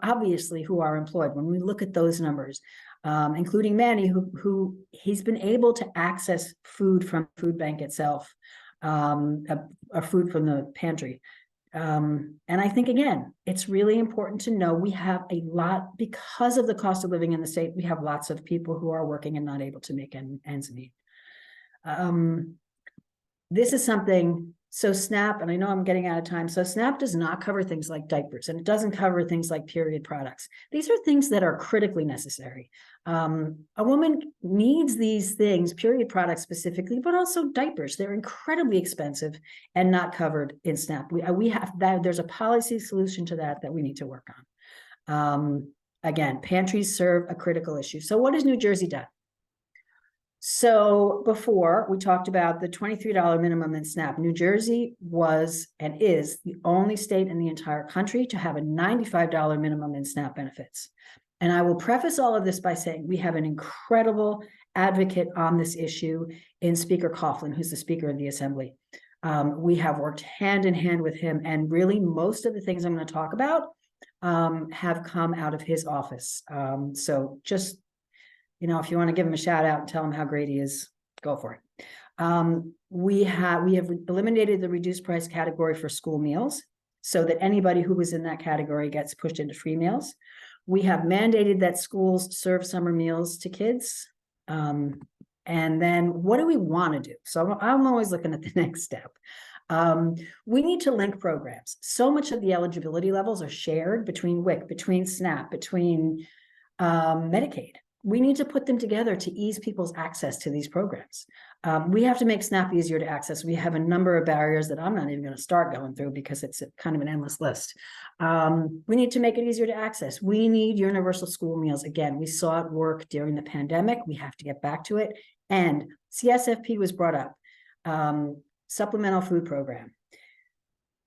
employed. When we look at those numbers, including Manny, who he's been able to access food from FoodBank itself, a food from the pantry. And I think, again, it's really important to know we have a lot, because of the cost of living in the state, we have lots of people who are working and not able to make ends meet. This is something, so SNAP, and I know I'm getting out of time, so SNAP does not cover things like diapers, and it doesn't cover things like period products. These are things that are critically necessary. A woman needs these things, period products specifically, but also diapers. They're incredibly expensive and not covered in SNAP. We have that. There's a policy solution to that we need to work on. Again, pantries serve a critical issue. So what has New Jersey done? So before we talked about the $23 minimum in SNAP, New Jersey was and is the only state in the entire country to have a $95 minimum in SNAP benefits. And I will preface all of this by saying we have an incredible advocate on this issue in Speaker Hoffman, who's the Speaker of the Assembly. We have worked hand in hand with him, and really most of the things I'm going to talk about have come out of his office. So just, if you want to give him a shout out and tell him how great he is, go for it. We have eliminated the reduced price category for school meals so that anybody who was in that category gets pushed into free meals. We have mandated that schools serve summer meals to kids. And then what do we want to do? So I'm always looking at the next step. We need to link programs. So much of the eligibility levels are shared between WIC, between SNAP, between Medicaid. We need to put them together to ease people's access to these programs. We have to make SNAP easier to access. We have a number of barriers that I'm not even going to start going through because it's kind of an endless list. We need to make it easier to access. We need universal school meals. Again, we saw it work during the pandemic. We have to get back to it. And CSFP was brought up. Supplemental food program.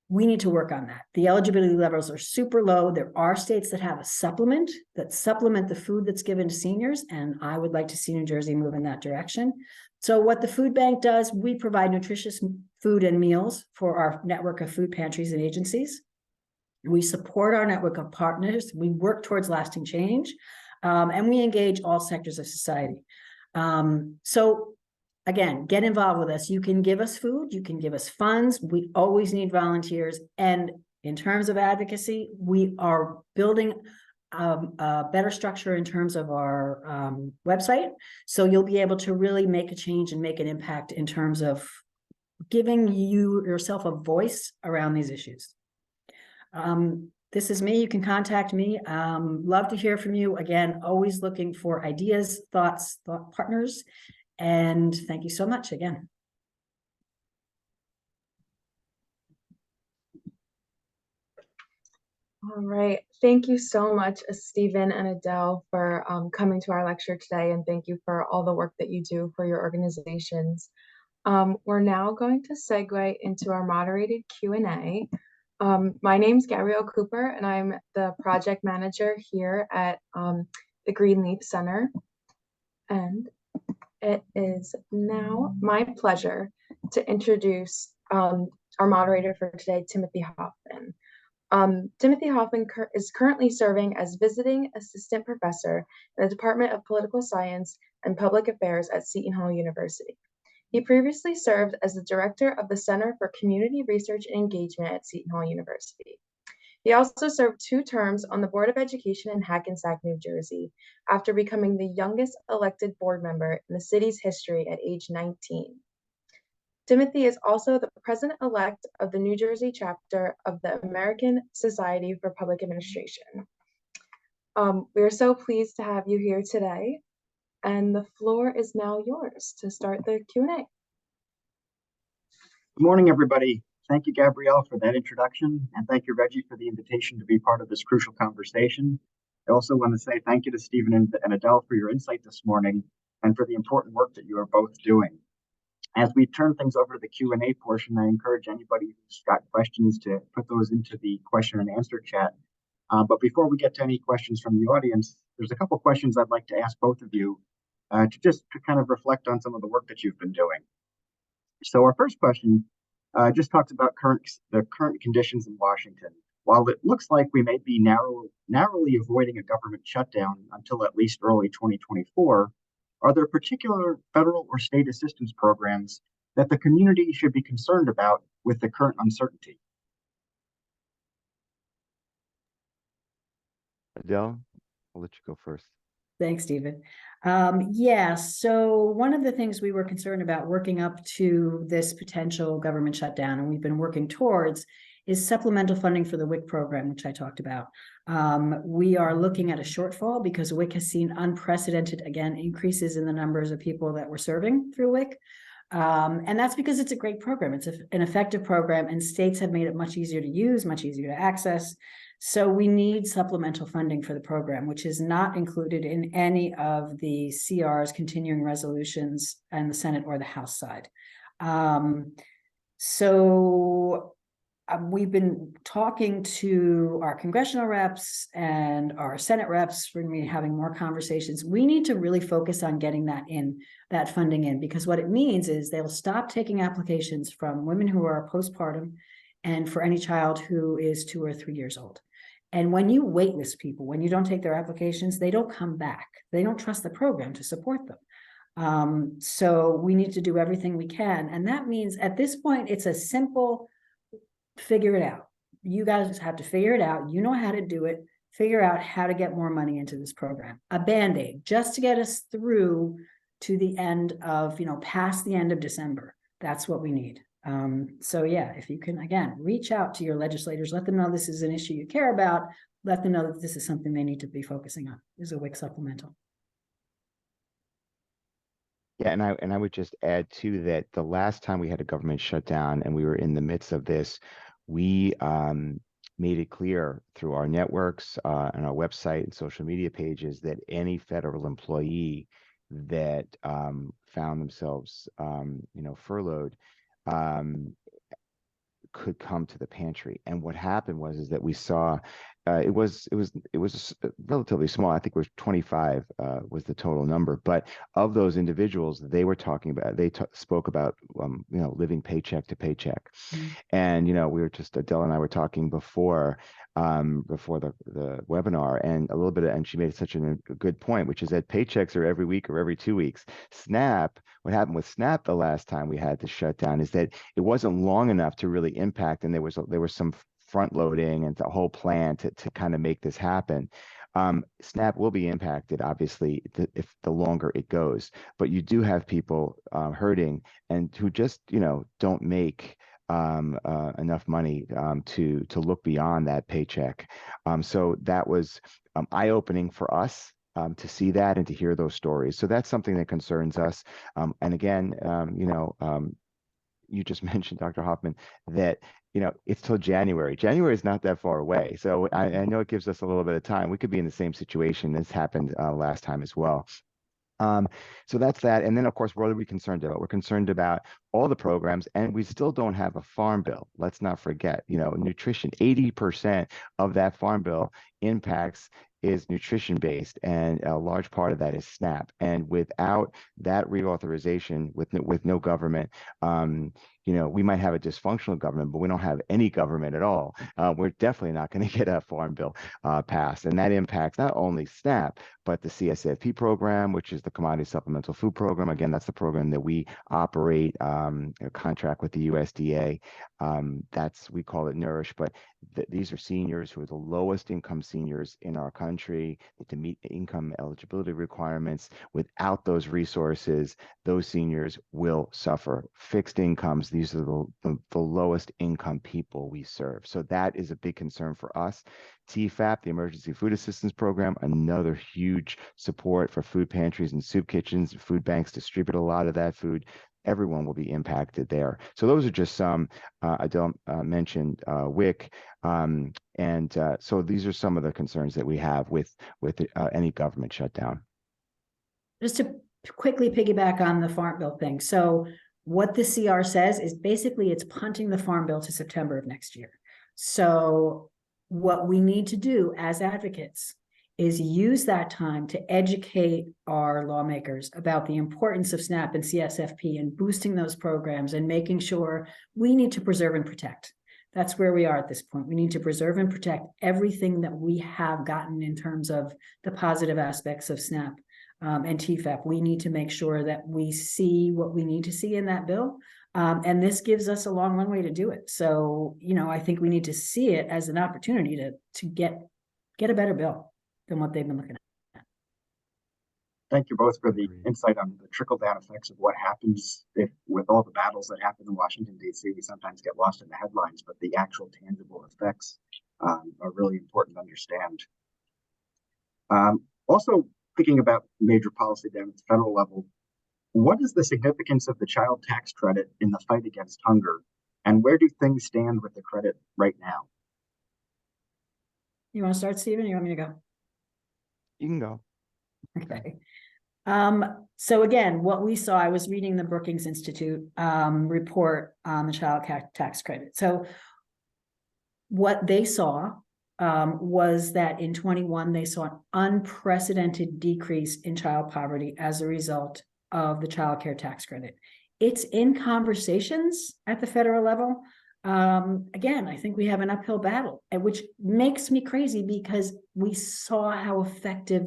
We need to work on that. The eligibility levels are super low. There are states that have a supplement that supplement the food that's given to seniors, and I would like to see New Jersey move in that direction. So what the food bank does, we provide nutritious food and meals for our network of food pantries and agencies. We support our network of partners. We work towards lasting change, and we engage all sectors of society. So again, get involved with us. You can give us food, you can give us funds. We always need volunteers. And in terms of advocacy, we are building a better structure in terms of our website. So you'll be able to really make a change and make an impact in terms of giving yourself a voice around these issues. This is me. You can contact me. Love to hear from you. Again, always looking for ideas, thought partners. And thank you so much again. All right. Thank you so much, Steven and Adele, for coming to our lecture today. And thank you for all the work that you do for your organizations. We're now going to segue into our moderated Q&A. My name's Gabrielle Cooper, and I'm the project manager here at the Greenleaf Center. And it is now my pleasure to introduce our moderator for today, Timothy Hoffman. Timothy Hoffman is currently serving as visiting assistant professor in the Department of Political Science and Public Affairs at Seton Hall University. He previously served as the director of the Center for Community Research and Engagement at Seton Hall University. He also served 2 terms on the Board of Education in Hackensack, New Jersey, after becoming the youngest elected board member in the city's history at age 19. Timothy is also the president-elect of the New Jersey chapter of the American Society for Public Administration. We are so pleased to have you here today, and the floor is now yours to start the Q&A. Good morning, everybody. Thank you, Gabrielle, for that introduction, and thank you, Reggie, for the invitation to be part of this crucial conversation. I also want to say thank you to Steven and Adele for your insight this morning and for the important work that you are both doing. As we turn things over to the Q&A portion, I encourage anybody who's got questions to put those into the question and answer chat. But before we get to any questions from the audience, there's a couple questions I'd like to ask both of you to kind of reflect on some of the work that you've been doing. So our first question just talks about the current conditions in Washington. While it looks like we may be narrowly avoiding a government shutdown until at least early 2024, are there particular federal or state assistance programs that the community should be concerned about with the current uncertainty? Adele, I'll let you go first. Thanks, Steven. Yeah, so one of the things we were concerned about working up to this potential government shutdown, and we've been working towards, is supplemental funding for the WIC program, which I talked about. We are looking at a shortfall because WIC has seen unprecedented, again, increases in the numbers of people that we're serving through WIC. And that's because it's a great program. It's an effective program, and states have made it much easier to use, much easier to access. So we need supplemental funding for the program, which is not included in any of the CR's continuing resolutions on the Senate or the House side. We've been talking to our congressional reps and our Senate reps. We're going to be having more conversations. We need to really focus on getting that funding in, because what it means is they'll stop taking applications from women who are postpartum and for any child who is 2 or 3 years old. And when you waitlist people, when you don't take their applications, they don't come back. They don't trust the program to support them. So we need to do everything we can. And that means at this point, it's a simple figure it out. You guys have to figure it out. You know how to do it. Figure out how to get more money into this program. A Band-Aid just to get us through to the end of, past the end of December. That's what we need. So yeah, if you can, again, reach out to your legislators, let them know this is an issue you care about. Let them know that this is something they need to be focusing on. Is a WIC supplemental. Yeah, and I would just add too that the last time we had a government shutdown and we were in the midst of this, we made it clear through our networks and our website and social media pages that any federal employee that found themselves, furloughed, could come to the pantry. And what happened was that we saw it was relatively small. I think it was 25 was the total number. But of those individuals, they were talking about, spoke about living paycheck to paycheck. Mm-hmm. And we were just, Adele and I were talking before the webinar, and a little bit, and she made such a good point, which is that paychecks are every week or every 2 weeks. SNAP, what happened with SNAP the last time we had the shutdown is that it wasn't long enough to really impact, and there was some front loading and the whole plan to kind of make this happen. SNAP will be impacted, obviously, if the longer it goes, but you do have people hurting and who just don't make enough money to look beyond that paycheck. So that was eye-opening for us to see that and to hear those stories. So that's something that concerns us. And again, you just mentioned, Dr. Hoffman, that it's till January. January is not that far away. So I know it gives us a little bit of time. We could be in the same situation. This happened last time as well. So that's that. And then, of course, what are we concerned about? We're concerned about all the programs, and we still don't have a farm bill. Let's not forget, nutrition, 80% of that farm bill impacts is nutrition based, and a large part of that is SNAP. And without that reauthorization, with no government, we might have a dysfunctional government, but we don't have any government at all. We're definitely not going to get a farm bill passed, and that impacts not only SNAP but the CSFP program, which is the Commodity Supplemental Food Program. Again, that's the program that we operate, a contract with the USDA. We call it Nourish, but these are seniors who are the lowest income seniors in our country to meet income eligibility requirements. Without those resources, those seniors will suffer. Fixed incomes, these are the lowest income people we serve. So that is a big concern for us. TFAP, the Emergency Food Assistance Program, another huge support for food pantries and soup kitchens. Food banks distribute a lot of that food. Everyone will be impacted there. So those are just some. Adele mentioned WIC, and so these are some of the concerns that we have with any government shutdown. Just to quickly piggyback on the farm bill thing. So what the CR says is basically it's punting the farm bill to September of next year. So what we need to do as advocates is use that time to educate our lawmakers about the importance of SNAP and CSFP and boosting those programs and making sure we need to preserve and protect. That's where we are at this point. We need to preserve and protect everything that we have gotten in terms of the positive aspects of SNAP and TFAP. We need to make sure that we see what we need to see in that bill. And this gives us a long runway to do it. So, I think we need to see it as an opportunity to get a better bill than what they've been looking at. Thank you both for the insight on the trickle-down effects of what happens if, with all the battles that happen in Washington, D.C., we sometimes get lost in the headlines, but the actual tangible effects are really important to understand. Also, thinking about major policy down at the federal level, what is the significance of the child tax credit in the fight against hunger, and where do things stand with the credit right now? You want to start, Steven? You want me to go? You can go. Okay. So again, what we saw, I was reading the Brookings Institute report on the child tax credit. So what they saw was that in 21, they saw an unprecedented decrease in child poverty as a result of the child care tax credit. It's in conversations at the federal level. Again, I think we have an uphill battle, which makes me crazy because we saw how effective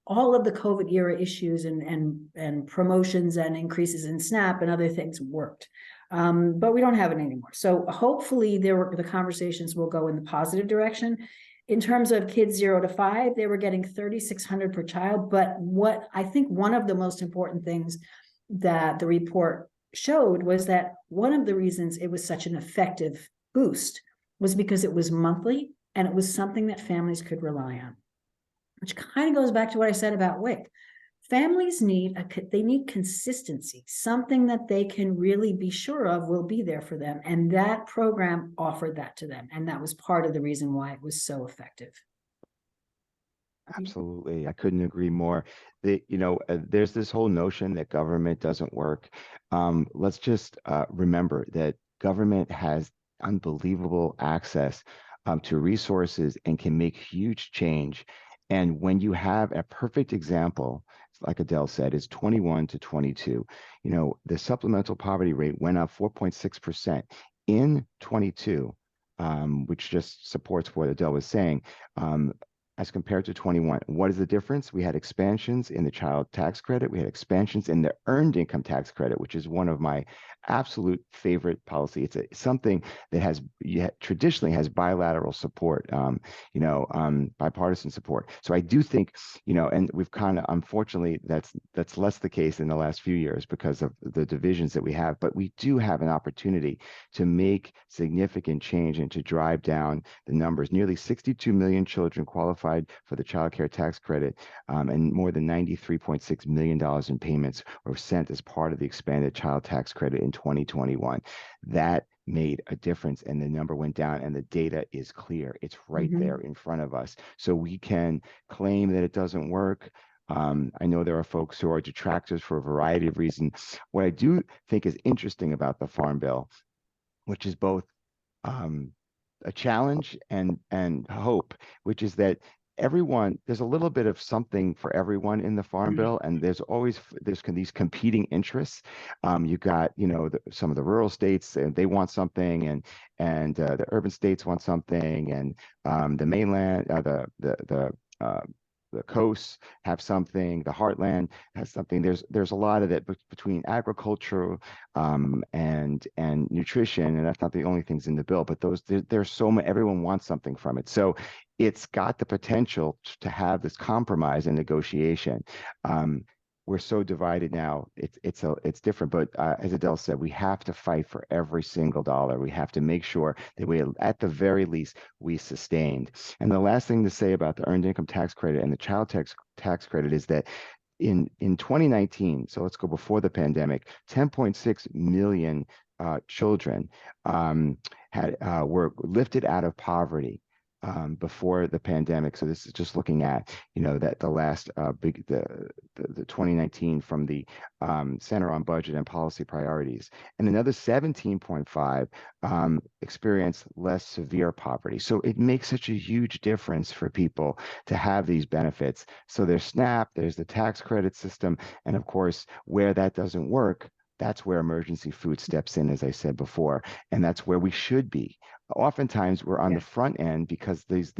all of the COVID era issues and promotions and increases in SNAP and other things worked. But we don't have it anymore. So hopefully the conversations will go in the positive direction. In terms of kids 0 to 5, they were getting $3,600 per child. But what I think one of the most important things that the report showed was that one of the reasons it was such an effective boost was because it was monthly and it was something that families could rely on, which kind of goes back to what I said about WIC. Families need consistency, something that they can really be sure of will be there for them. And that program offered that to them. And that was part of the reason why it was so effective. Absolutely. I couldn't agree more. There's this whole notion that government doesn't work. Let's just remember that government has unbelievable access to resources and can make huge change. And when you have a perfect example, like Adele said, is 21 to 22, the supplemental poverty rate went up 4.6% in 22, which just supports what Adele was saying. As compared to 21. What is the difference? We had expansions in the child tax credit. We had expansions in the earned income tax credit, which is one of my absolute favorite policy. It's something that traditionally has bilateral support, bipartisan support. So I do think, and we've kind of, unfortunately, that's less the case in the last few years because of the divisions that we have, but we do have an opportunity to make significant change and to drive down the numbers. Nearly 62 million children qualified for the child care tax credit, and more than $93.6 million in payments were sent as part of the expanded child tax credit in 2021. That made a difference, and the number went down, and the data is clear. It's right there in front of us. So we can claim that it doesn't work. I know there are folks who are detractors for a variety of reasons. What I do think is interesting about the Farm Bill, which is both a challenge and hope, which is that there's a little bit of something for everyone in the Farm Bill, and there's these competing interests. You got some of the rural states, and they want something, and the urban states want something, and the mainland, the coasts have something, the heartland has something. There's a lot of that between agriculture and nutrition, and that's not the only things in the bill, but there's so many, everyone wants something from it. So it's got the potential to have this compromise and negotiation. We're so divided now. It's different, but as Adele said, we have to fight for every single dollar. We have to make sure that we, at the very least, we sustained. And the last thing to say about the earned income tax credit and the child tax credit is that in 2019, so let's go before the pandemic, 10.6 million children were lifted out of poverty before the pandemic. So this is just looking at, that the last the 2019 from the Center on Budget and Policy Priorities, and another 17.5 experienced less severe poverty. So it makes such a huge difference for people to have these benefits. So there's SNAP, there's the tax credit system, and of course, where that doesn't work, that's where emergency food steps in, as I said before, and that's where we should be. Oftentimes, we're on the front end because these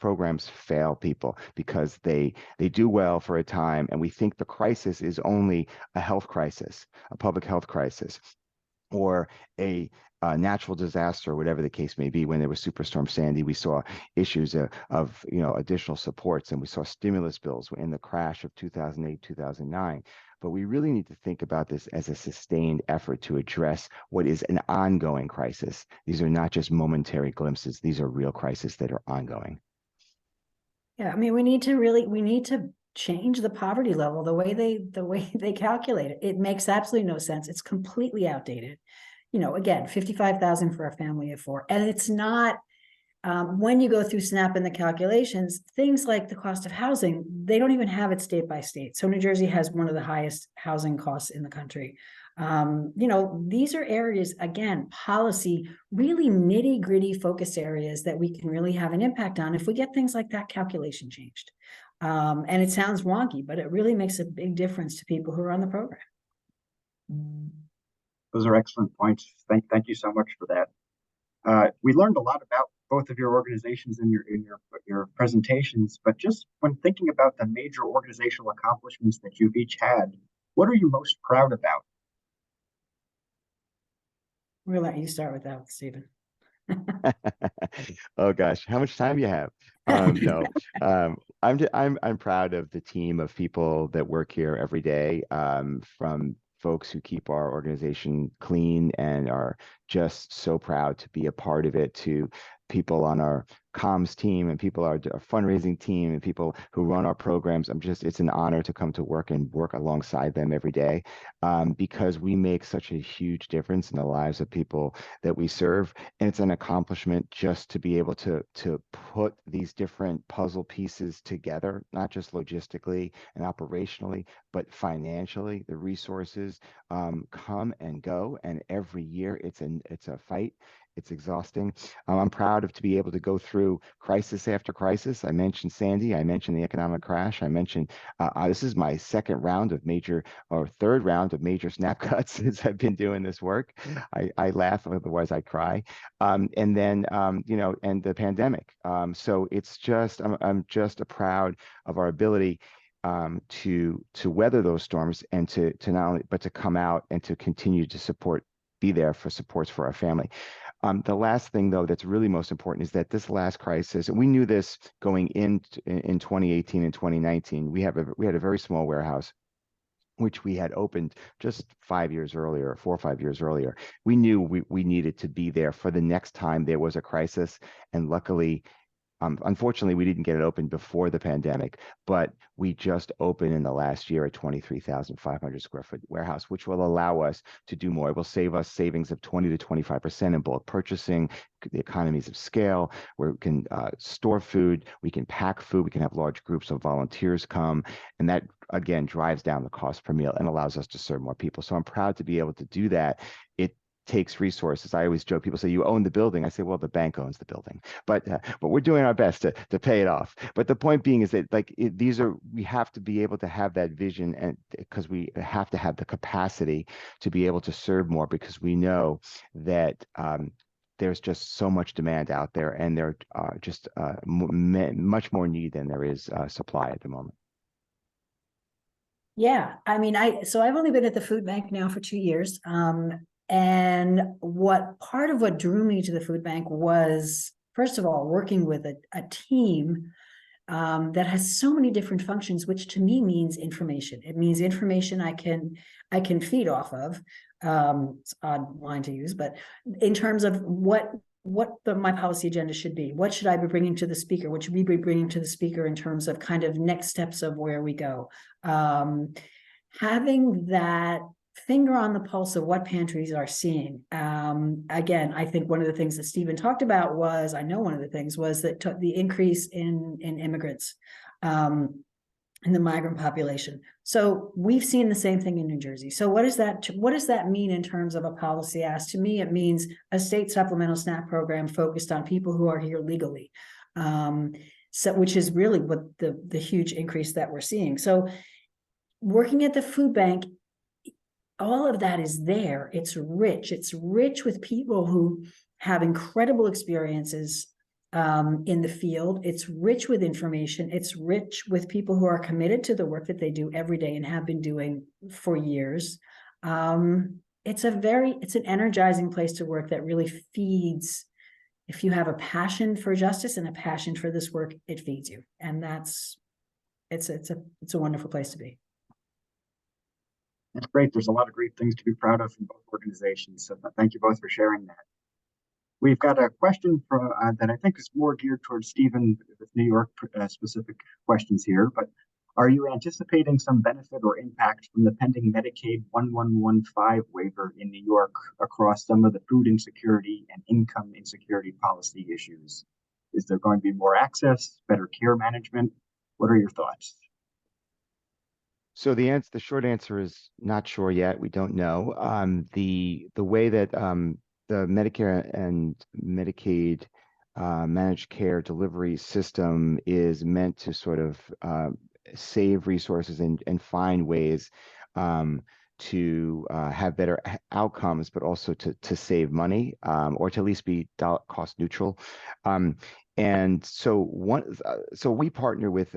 programs fail people because they do well for a time, and we think the crisis is only a health crisis, a public health crisis, or a natural disaster, whatever the case may be. When there was Superstorm Sandy, we saw issues of additional supports, and we saw stimulus bills in the crash of 2008, 2009. But we really need to think about this as a sustained effort to address what is an ongoing crisis. These are not just momentary glimpses. These are real crises that are ongoing. Yeah, I mean, we need to change the poverty level, the way they calculate it. It makes absolutely no sense. It's completely outdated. Again, $55,000 for a family of 4, and it's not when you go through SNAP and the calculations, things like the cost of housing, they don't even have it state by state. So New Jersey has one of the highest housing costs in the country. These are areas, again, policy, really nitty gritty focused areas that we can really have an impact on if we get things like that calculation changed. And it sounds wonky, but it really makes a big difference to people who are on the program. Those are excellent points. Thank you so much for that. We learned a lot about both of your organizations in your presentations, but just when thinking about the major organizational accomplishments that you've each had, what are you most proud about? We'll let you start with that, Steven. Oh gosh, how much time you have? No, I'm proud of the team of people that work here every day, from folks who keep our organization clean and are just so proud to be a part of it, to people on our comms team and people our fundraising team and people who run our programs. It's an honor to come to work and work alongside them every day, because we make such a huge difference in the lives of people that we serve. And it's an accomplishment just to be able to put these different puzzle pieces together, not just logistically and operationally, but financially. The resources come and go, and every year it's a fight. It's exhausting. I'm proud to be able to go through crisis after crisis. I mentioned Sandy. I mentioned the economic crash. I mentioned this is my third round of major SNAP cuts since I've been doing this work. I laugh, otherwise I cry. And then and the pandemic. So it's just I'm just proud of our ability to weather those storms and to not only but to come out and to continue to be there for supports for our family. The last thing, though, that's really most important is that this last crisis, and we knew this going in 2018 and 2019, we had a very small warehouse, which we had opened just 4 or 5 years earlier. We knew we needed to be there for the next time there was a crisis, and luckily, unfortunately, we didn't get it open before the pandemic, but we just opened in the last year a 23,500 square foot warehouse, which will allow us to do more. It will save us savings of 20 to 25% in bulk purchasing, the economies of scale, where we can store food, we can pack food, we can have large groups of volunteers come, and that again drives down the cost per meal and allows us to serve more people. So I'm proud to be able to do that. It takes resources. I always joke, people say, you own the building. I say, well, the bank owns the building, but we're doing our best to pay it off. But the point being is that we have to be able to have that vision, and because we have to have the capacity to be able to serve more, because we know that there's just so much demand out there, and there are just much more need than there is supply at the moment. Yeah, I mean, I've only been at the food bank now for 2 years. And part of what drew me to the food bank was, first of all, working with a team that has so many different functions, which to me means information. It means information I can feed off of. It's an odd line to use, but in terms of what my policy agenda should be, what should I be bringing to the speaker? What should we be bringing to the speaker in terms of kind of next steps of where we go? Having that finger on the pulse of what pantries are seeing. Again, I think one of the things that Steven talked about was that the increase in immigrants, in the migrant population. So we've seen the same thing in New Jersey. So what does that mean in terms of a policy ask? To me, it means a state supplemental SNAP program focused on people who are here legally. Which is really what the huge increase that we're seeing. So working at the food bank, all of that is there. It's rich with people who have incredible experiences in the field. It's rich with information. It's rich with people who are committed to the work that they do every day and have been doing for years. It's an energizing place to work that really feeds. If you have a passion for justice and a passion for this work, it feeds you. And it's a wonderful place to be. That's great. There's a lot of great things to be proud of in both organizations. So thank you both for sharing that. We've got a question that I think is more geared towards Steven with New York specific questions here, but are you anticipating some benefit or impact from the pending Medicaid 1115 waiver in New York across some of the food insecurity and income insecurity policy issues? Is there going to be more access, better care management? What are your thoughts? So the short answer is not sure yet. We don't know. The way that the Medicare and Medicaid managed care delivery system is meant to sort of save resources and find ways to have better outcomes, but also to save money, or to at least be cost neutral. And so we partner with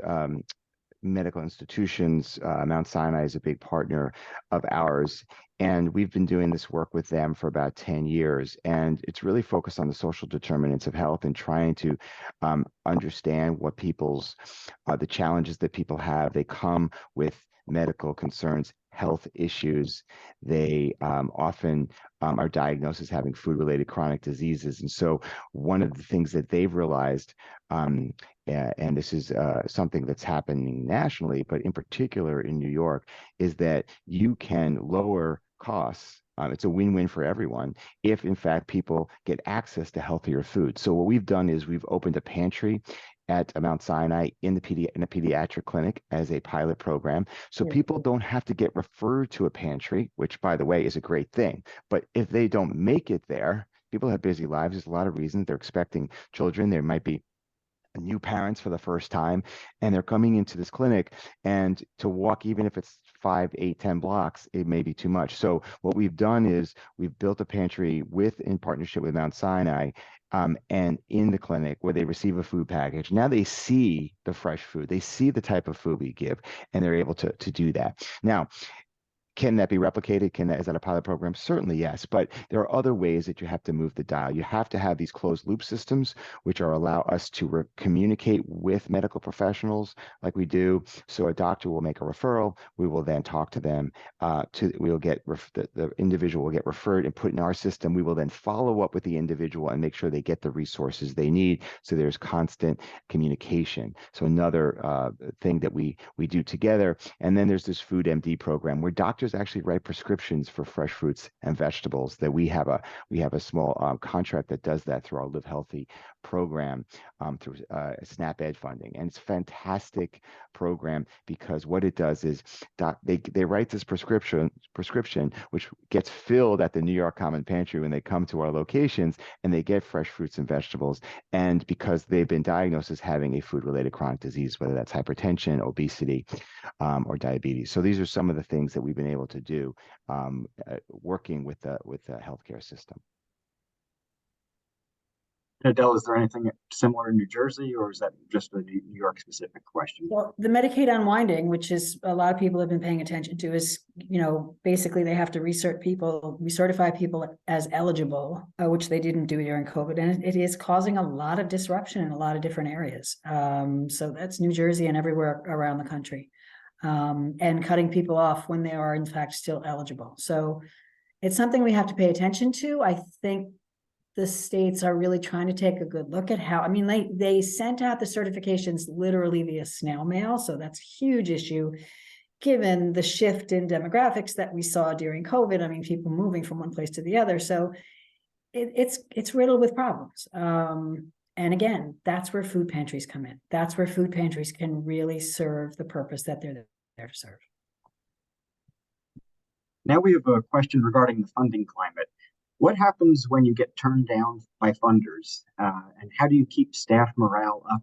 medical institutions. Mount Sinai is a big partner of ours, and we've been doing this work with them for about 10 years. And it's really focused on the social determinants of health and trying to understand what the challenges that people have. They come with medical concerns, health issues. They often are diagnosed as having food-related chronic diseases. And so one of the things that they've realized, and this is something that's happening nationally, but in particular in New York, is that you can lower costs. It's a win-win for everyone if, in fact, people get access to healthier food. So what we've done is we've opened a pantry at Mount Sinai in a pediatric clinic as a pilot program. So people don't have to get referred to a pantry, which, by the way, is a great thing. But if they don't make it there, people have busy lives. There's a lot of reasons. They're expecting children. There might be new parents for the first time, and they're coming into this clinic, and to walk, even if it's 5, 8, 10 blocks, it may be too much. So what we've done is we've built a pantry in partnership with Mount Sinai, and in the clinic where they receive a food package. Now they see the fresh food, they see the type of food we give, and they're able to do that. Now, can that be replicated? Is that a pilot program? Certainly, yes. But there are other ways that you have to move the dial. You have to have these closed loop systems, which allow us to communicate with medical professionals like we do. So a doctor will make a referral. We will then talk to them. We will get the individual will get referred and put in our system. We will then follow up with the individual and make sure they get the resources they need. So there's constant communication. So another thing that we do together. And then there's this Food MD program where doctors actually write prescriptions for fresh fruits and vegetables. That we have a small contract that does that through our Live Healthy program, through SNAP Ed funding, and it's a fantastic program because what it does is they write this prescription which gets filled at the New York Common Pantry when they come to our locations, and they get fresh fruits and vegetables. And because they've been diagnosed as having a food-related chronic disease, whether that's hypertension, obesity, or diabetes. So these are some of the things that we've been able to do working with the healthcare system. Adele, is there anything similar in New Jersey, or is that just a New York specific question? Well, the Medicaid unwinding, which is a lot of people have been paying attention to, is, basically they have to recertify people as eligible, which they didn't do during COVID. And it is causing a lot of disruption in a lot of different areas. So that's New Jersey and everywhere around the country. And cutting people off when they are in fact still eligible. So it's something we have to pay attention to. I think the states are really trying to take a good look at how, they sent out the certifications literally via snail mail. So that's a huge issue given the shift in demographics that we saw during COVID. People moving from one place to the other. So it's riddled with problems. And again, that's where food pantries come in. That's where food pantries can really serve the purpose that they're there to serve. Now we have a question regarding the funding climate. What happens when you get turned down by funders? And how do you keep staff morale up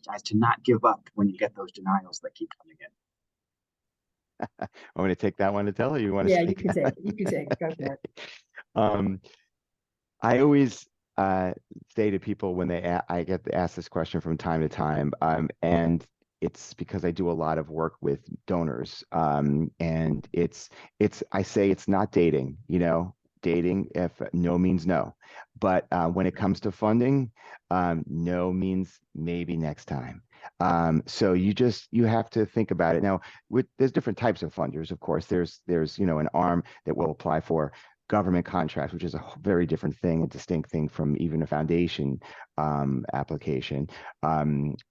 as to not give up when you get those denials that keep coming in? I'm going to take that one to tell you. Want to? Yeah, you can take it. Go for it. I always say to people when I get asked this question from time to time, and it's because I do a lot of work with donors, and I say it's not dating, dating if no means no, but when it comes to funding, no means maybe next time. So you have to think about it. Now, there's different types of funders, of course. There's an arm that will apply for government contracts, which is a very different thing, a distinct thing from even a foundation application,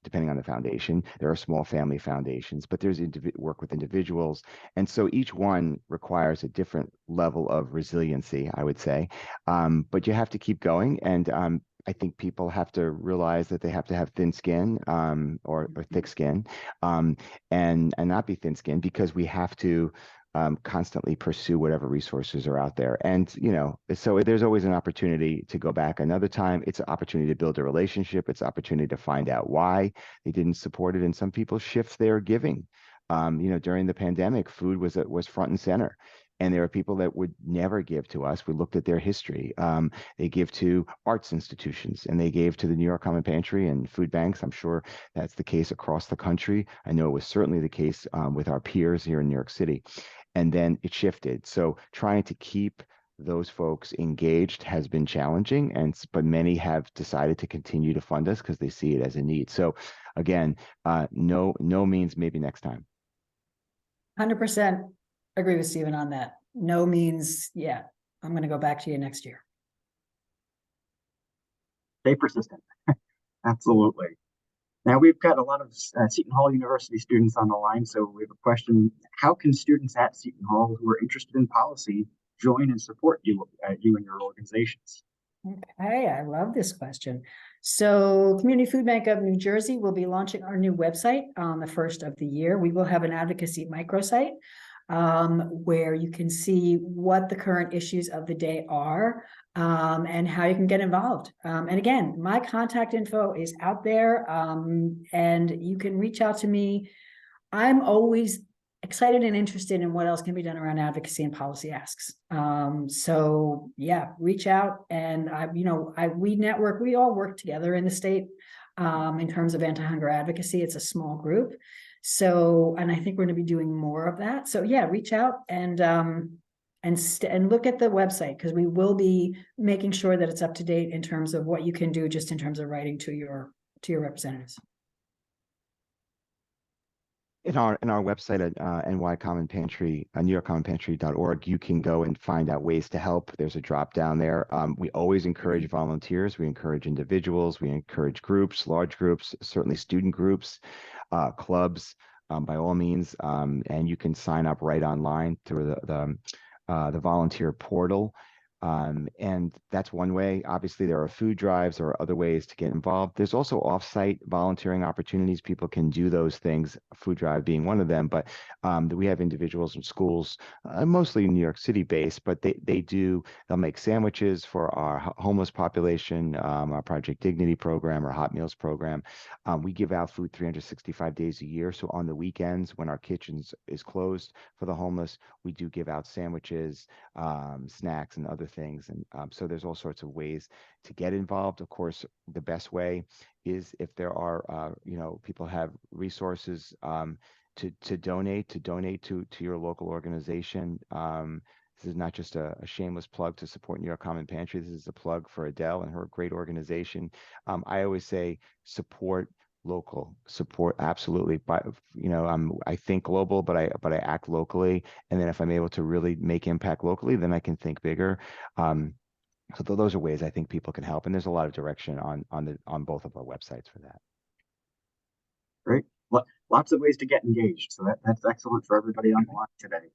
depending on the foundation. There are small family foundations, but there's work with individuals. And so each one requires a different level of resiliency, I would say. But you have to keep going. And I think people have to realize that they have to have thin skin, or thick skin, and not be thin skinned, because we have to constantly pursue whatever resources are out there. And, so there's always an opportunity to go back another time. It's an opportunity to build a relationship. It's an opportunity to find out why they didn't support it. And some people shift their giving. During the pandemic, food was front and center. And there are people that would never give to us. We looked at their history. They give to arts institutions, and they gave to the New York Common Pantry and food banks. I'm sure that's the case across the country. I know it was certainly the case with our peers here in New York City. And then it shifted. So trying to keep those folks engaged has been challenging, but many have decided to continue to fund us because they see it as a need. So again, no means maybe next time. 100% agree with Steven on that. No means, yeah, I'm going to go back to you next year. Stay persistent. Absolutely. Now we've got a lot of Seton Hall University students on the line, so we have a question. How can students at Seton Hall who are interested in policy join and support you and your organizations? Okay, I love this question. So Community Food Bank of New Jersey will be launching our new website on the 1st of the year. We will have an advocacy microsite where you can see what the current issues of the day are, and how you can get involved. And again, my contact info is out there, and you can reach out to me. I'm always excited and interested in what else can be done around advocacy and policy asks. So yeah, reach out, and we network, we all work together in the state in terms of anti-hunger advocacy. It's a small group. So, and I think we're going to be doing more of that. So yeah, reach out and look at the website, because we will be making sure that it's up to date in terms of what you can do, just in terms of writing to your representatives. In our website at NY Common Pantry, NewYorkCommonPantry.org, you can go and find out ways to help. There's a drop down there. We always encourage volunteers. We encourage individuals. We encourage groups, large groups, certainly student groups, clubs, by all means. And you can sign up right online through the volunteer portal. And that's one way. Obviously, there are food drives or other ways to get involved. There's also off-site volunteering opportunities. People can do those things, a food drive being one of them. But we have individuals in schools, mostly New York City based, but they'll make sandwiches for our homeless population, our Project Dignity program, our Hot Meals program. We give out food 365 days a year. So on the weekends, when our kitchens is closed for the homeless, we do give out sandwiches, snacks, and other things. And so there's all sorts of ways to get involved. Of course, the best way is if there are, people have resources to donate to your local organization. This is not just a shameless plug to support New York Common Pantry. This is a plug for Adele and her great organization. I always say support local, support absolutely. But I think global, but I act locally. And then if I'm able to really make impact locally, then I can think bigger. So those are ways I think people can help. And there's a lot of direction on both of our websites for that. Great. Lots of ways to get engaged. So that's excellent for everybody on the line today.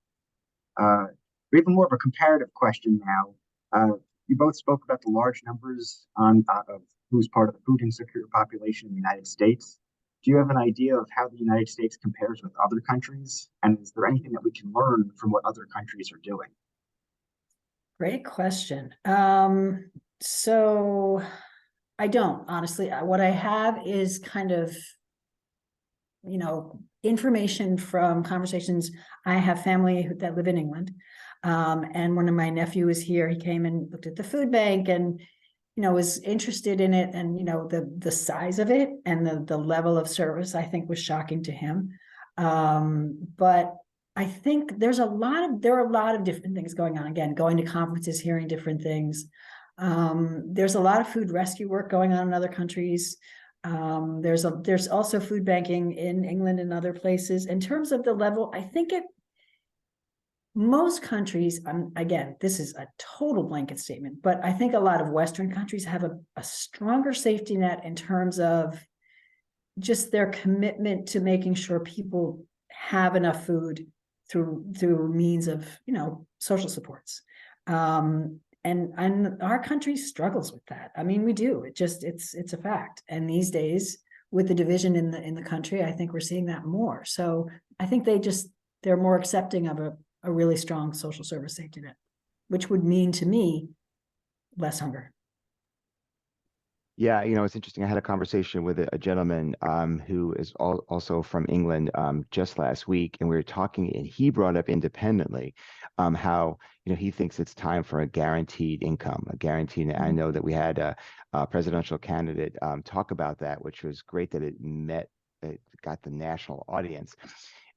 We have more of a comparative question now. You both spoke about the large numbers of who's part of the food insecure population in the United States. Do you have an idea of how the United States compares with other countries? And is there anything that we can learn from what other countries are doing? Great question. So I don't, honestly. What I have is kind of, information from conversations. I have family that live in England. And one of my nephews was here. He came and looked at the food bank and, was interested in it. And, the size of it and the level of service, I think, was shocking to him. But I think there are a lot of different things going on. Again, going to conferences, hearing different things. There's a lot of food rescue work going on in other countries. There's also food banking in England and other places. In terms of the level, I think most countries, again, this is a total blanket statement, but I think a lot of Western countries have a stronger safety net in terms of just their commitment to making sure people have enough food through means of, social supports. And our country struggles with that. I mean, we do. It's a fact. And these days, with the division in the country, I think we're seeing that more. So I think they're more accepting of a really strong social service safety net, which would mean to me less hunger. Yeah, it's interesting. I had a conversation with a gentleman who is also from England just last week, and we were talking, and he brought up independently how he thinks it's time for a guaranteed income, a guaranteed. I know that we had a presidential candidate talk about that, which was great that it got the national audience.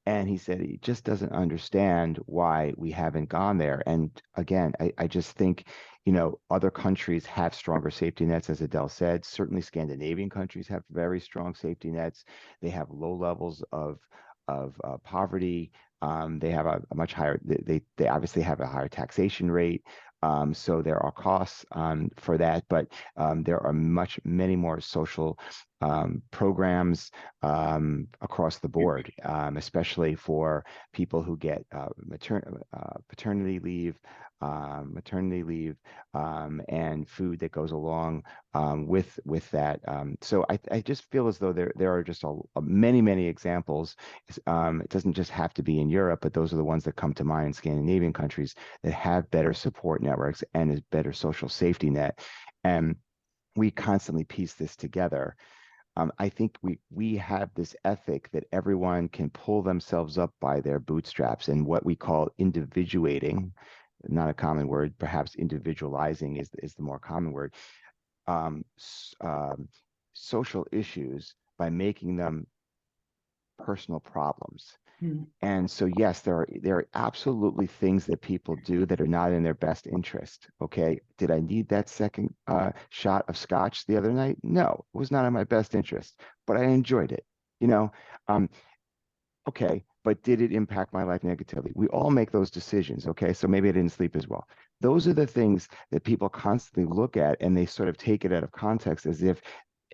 And he said he just doesn't understand why we haven't gone there. And again, I just think, other countries have stronger safety nets, as Adele said. Certainly Scandinavian countries have very strong safety nets. They have low levels of poverty. They have a much higher, they obviously have a higher taxation rate. So there are costs for that, but there are many more social programs across the board, especially for people who get paternity leave, maternity leave, and food that goes along with that. So I just feel as though there are just many examples. It doesn't just have to be in Europe, but those are the ones that come to mind in Scandinavian countries that have better support networks and a better social safety net. And we constantly piece this together. I think we have this ethic that everyone can pull themselves up by their bootstraps, and what we call individuating, not a common word, perhaps individualizing is the more common word, social issues by making them personal problems. And so, yes, there are absolutely things that people do that are not in their best interest. Okay. Did I need that second shot of scotch the other night? No, it was not in my best interest, but I enjoyed it, okay, but did it impact my life negatively? We all make those decisions. Okay. So maybe I didn't sleep as well. Those are the things that people constantly look at, and they sort of take it out of context as if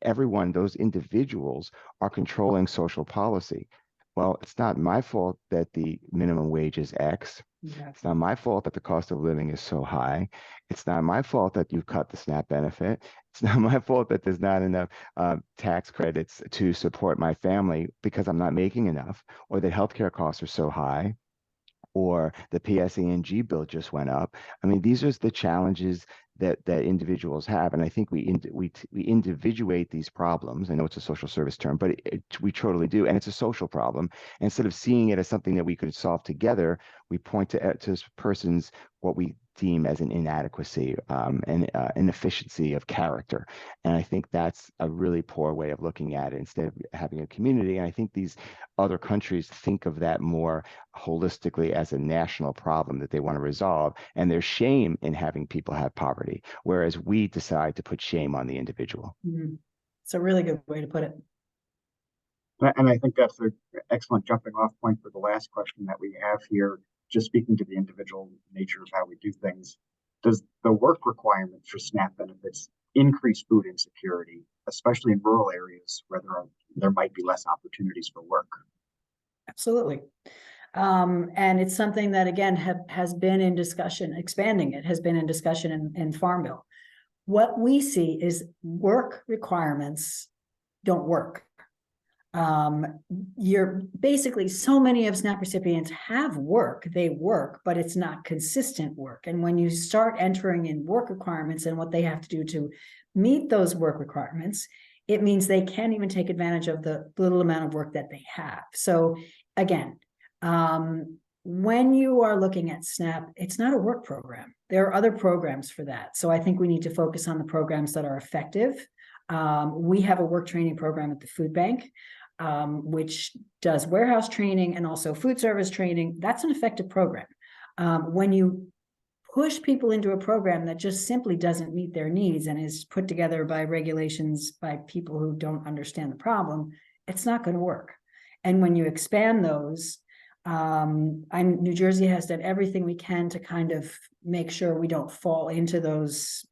those individuals are controlling social policy. Well, it's not my fault that the minimum wage is X. Yeah. It's not my fault that the cost of living is so high. It's not my fault that you cut the SNAP benefit. It's not my fault that there's not enough tax credits to support my family because I'm not making enough, or that healthcare costs are so high, or the PSE&G bill just went up. I mean, these are the challenges that individuals have, and I think we individuate these problems. I know it's a social service term, but we totally do, and it's a social problem. And instead of seeing it as something that we could solve together, we point to this person's what we deem as an inadequacy and inefficiency of character. And I think that's a really poor way of looking at it, instead of having a community. And I think these other countries think of that more holistically as a national problem that they want to resolve. And there's shame in having people have poverty, whereas we decide to put shame on the individual. It's a really good way to put it. And I think that's an excellent jumping off point for the last question that we have here. Just speaking to the individual nature of how we do things, does the work requirement for SNAP benefits increase food insecurity, especially in rural areas where there might be less opportunities for work? Absolutely. And it's something that, again, has been in discussion. Expanding it has been in discussion in Farm Bill. What we see is work requirements don't work. You're basically, so many of SNAP recipients have work, they work, but it's not consistent work. And when you start entering in work requirements and what they have to do to meet those work requirements, it means they can't even take advantage of the little amount of work that they have. So again, when you are looking at SNAP, it's not a work program. There are other programs for that. So I think we need to focus on the programs that are effective. We have a work training program at the FoodBank, which does warehouse training and also food service training. That's an effective program. When you push people into a program that just simply doesn't meet their needs and is put together by regulations by people who don't understand the problem, it's not going to work. And when you expand those, New Jersey has done everything we can to kind of make sure we don't fall into those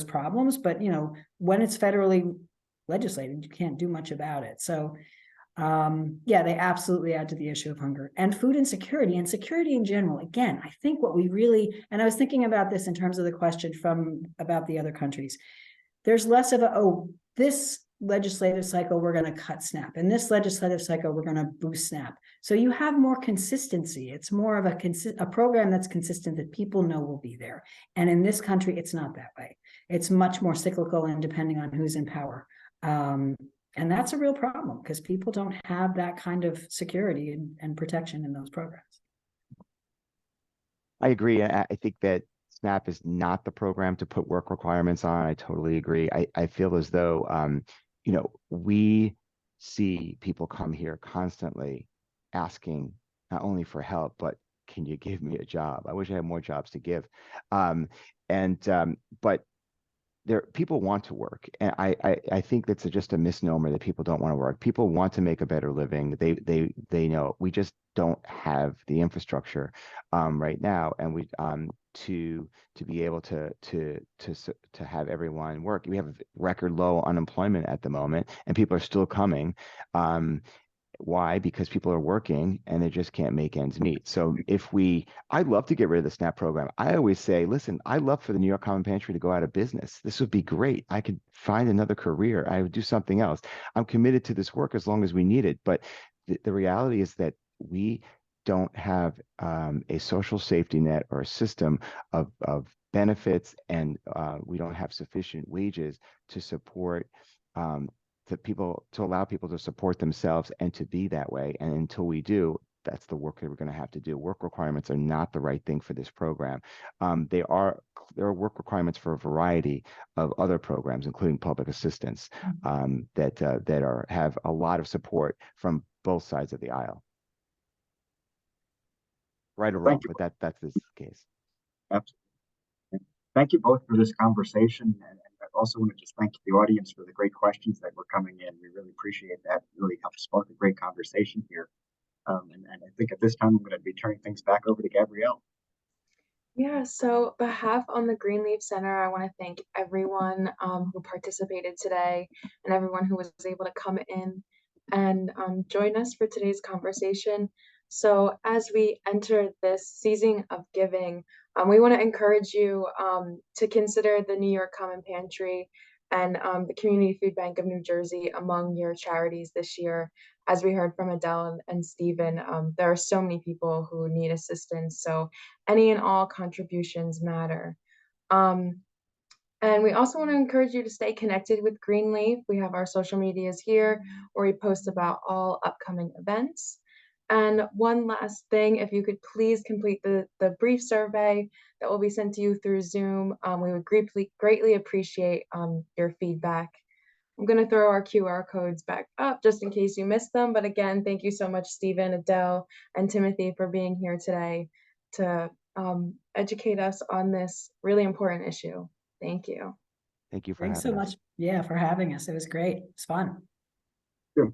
problems. But when it's federally legislated, you can't do much about it. So Yeah, they absolutely add to the issue of hunger and food insecurity and security in general. Again, I think what we really, and I was thinking about this in terms of the question from about the other countries, there's less of a, oh, this legislative cycle, we're going to cut SNAP. In this legislative cycle, we're going to boost SNAP. So you have more consistency. It's more of a program that's consistent that people know will be there. And in this country, it's not that way. It's much more cyclical and depending on who's in power. And that's a real problem because people don't have that kind of security and protection in those programs. I agree. I think that SNAP is not the program to put work requirements on. I totally agree. I feel as though, we see people come here constantly asking not only for help, but can you give me a job? I wish I had more jobs to give. But people want to work, and I think that's just a misnomer that people don't want to work. People want to make a better living. They know. We just don't have the infrastructure right now, and we to be able to have everyone work. We have record low unemployment at the moment, and people are still coming. Why? Because people are working and they just can't make ends meet. So I'd love to get rid of the SNAP program. I always say, listen, I'd love for the New York Common Pantry to go out of business. This would be great. I could find another career. I would do something else. I'm committed to this work as long as we need it. But the reality is that we don't have a social safety net or a system of benefits, and we don't have sufficient wages to support to allow people to support themselves and to be that way. And until we do, that's the work that we're going to have to do. Work requirements are not the right thing for this program. There are work requirements for a variety of other programs, including public assistance, that have a lot of support from both sides of the aisle. Right or wrong, but that's this case. Absolutely. Thank you both for this conversation. And I also want to just thank the audience for the great questions that were coming in. We really appreciate that. It really helped spark a great conversation here. And I think at this time, I'm going to be turning things back over to Gabrielle. Yeah, so behalf on the Greenleaf Center, I want to thank everyone who participated today and everyone who was able to come in and join us for today's conversation. So as we enter this season of giving, we want to encourage you to consider the New York Common Pantry and the Community Food Bank of New Jersey among your charities this year. As we heard from Adele and Steven, there are so many people who need assistance. So any and all contributions matter. And we also want to encourage you to stay connected with Greenleaf. We have our social medias here where we post about all upcoming events. And one last thing, if you could please complete the brief survey that will be sent to you through Zoom. We would greatly appreciate your feedback. I'm going to throw our QR codes back up just in case you missed them. But again, thank you so much, Steven, Adele, and Timothy for being here today to educate us on this really important issue. Thank you. Thank you for Thanks so having us. much. Yeah, for having us. It was great. It's fun. Sure.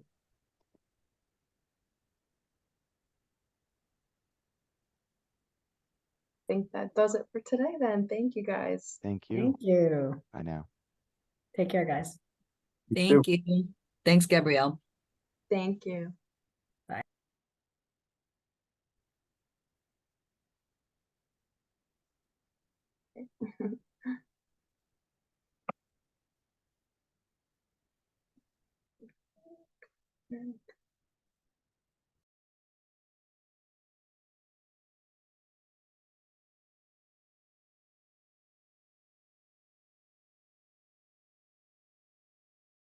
I think that does it for today then. Thank you guys. Thank you. Thank you. Bye now. Take care, guys. Thank you. Thanks, Gabrielle. Thank you. Bye.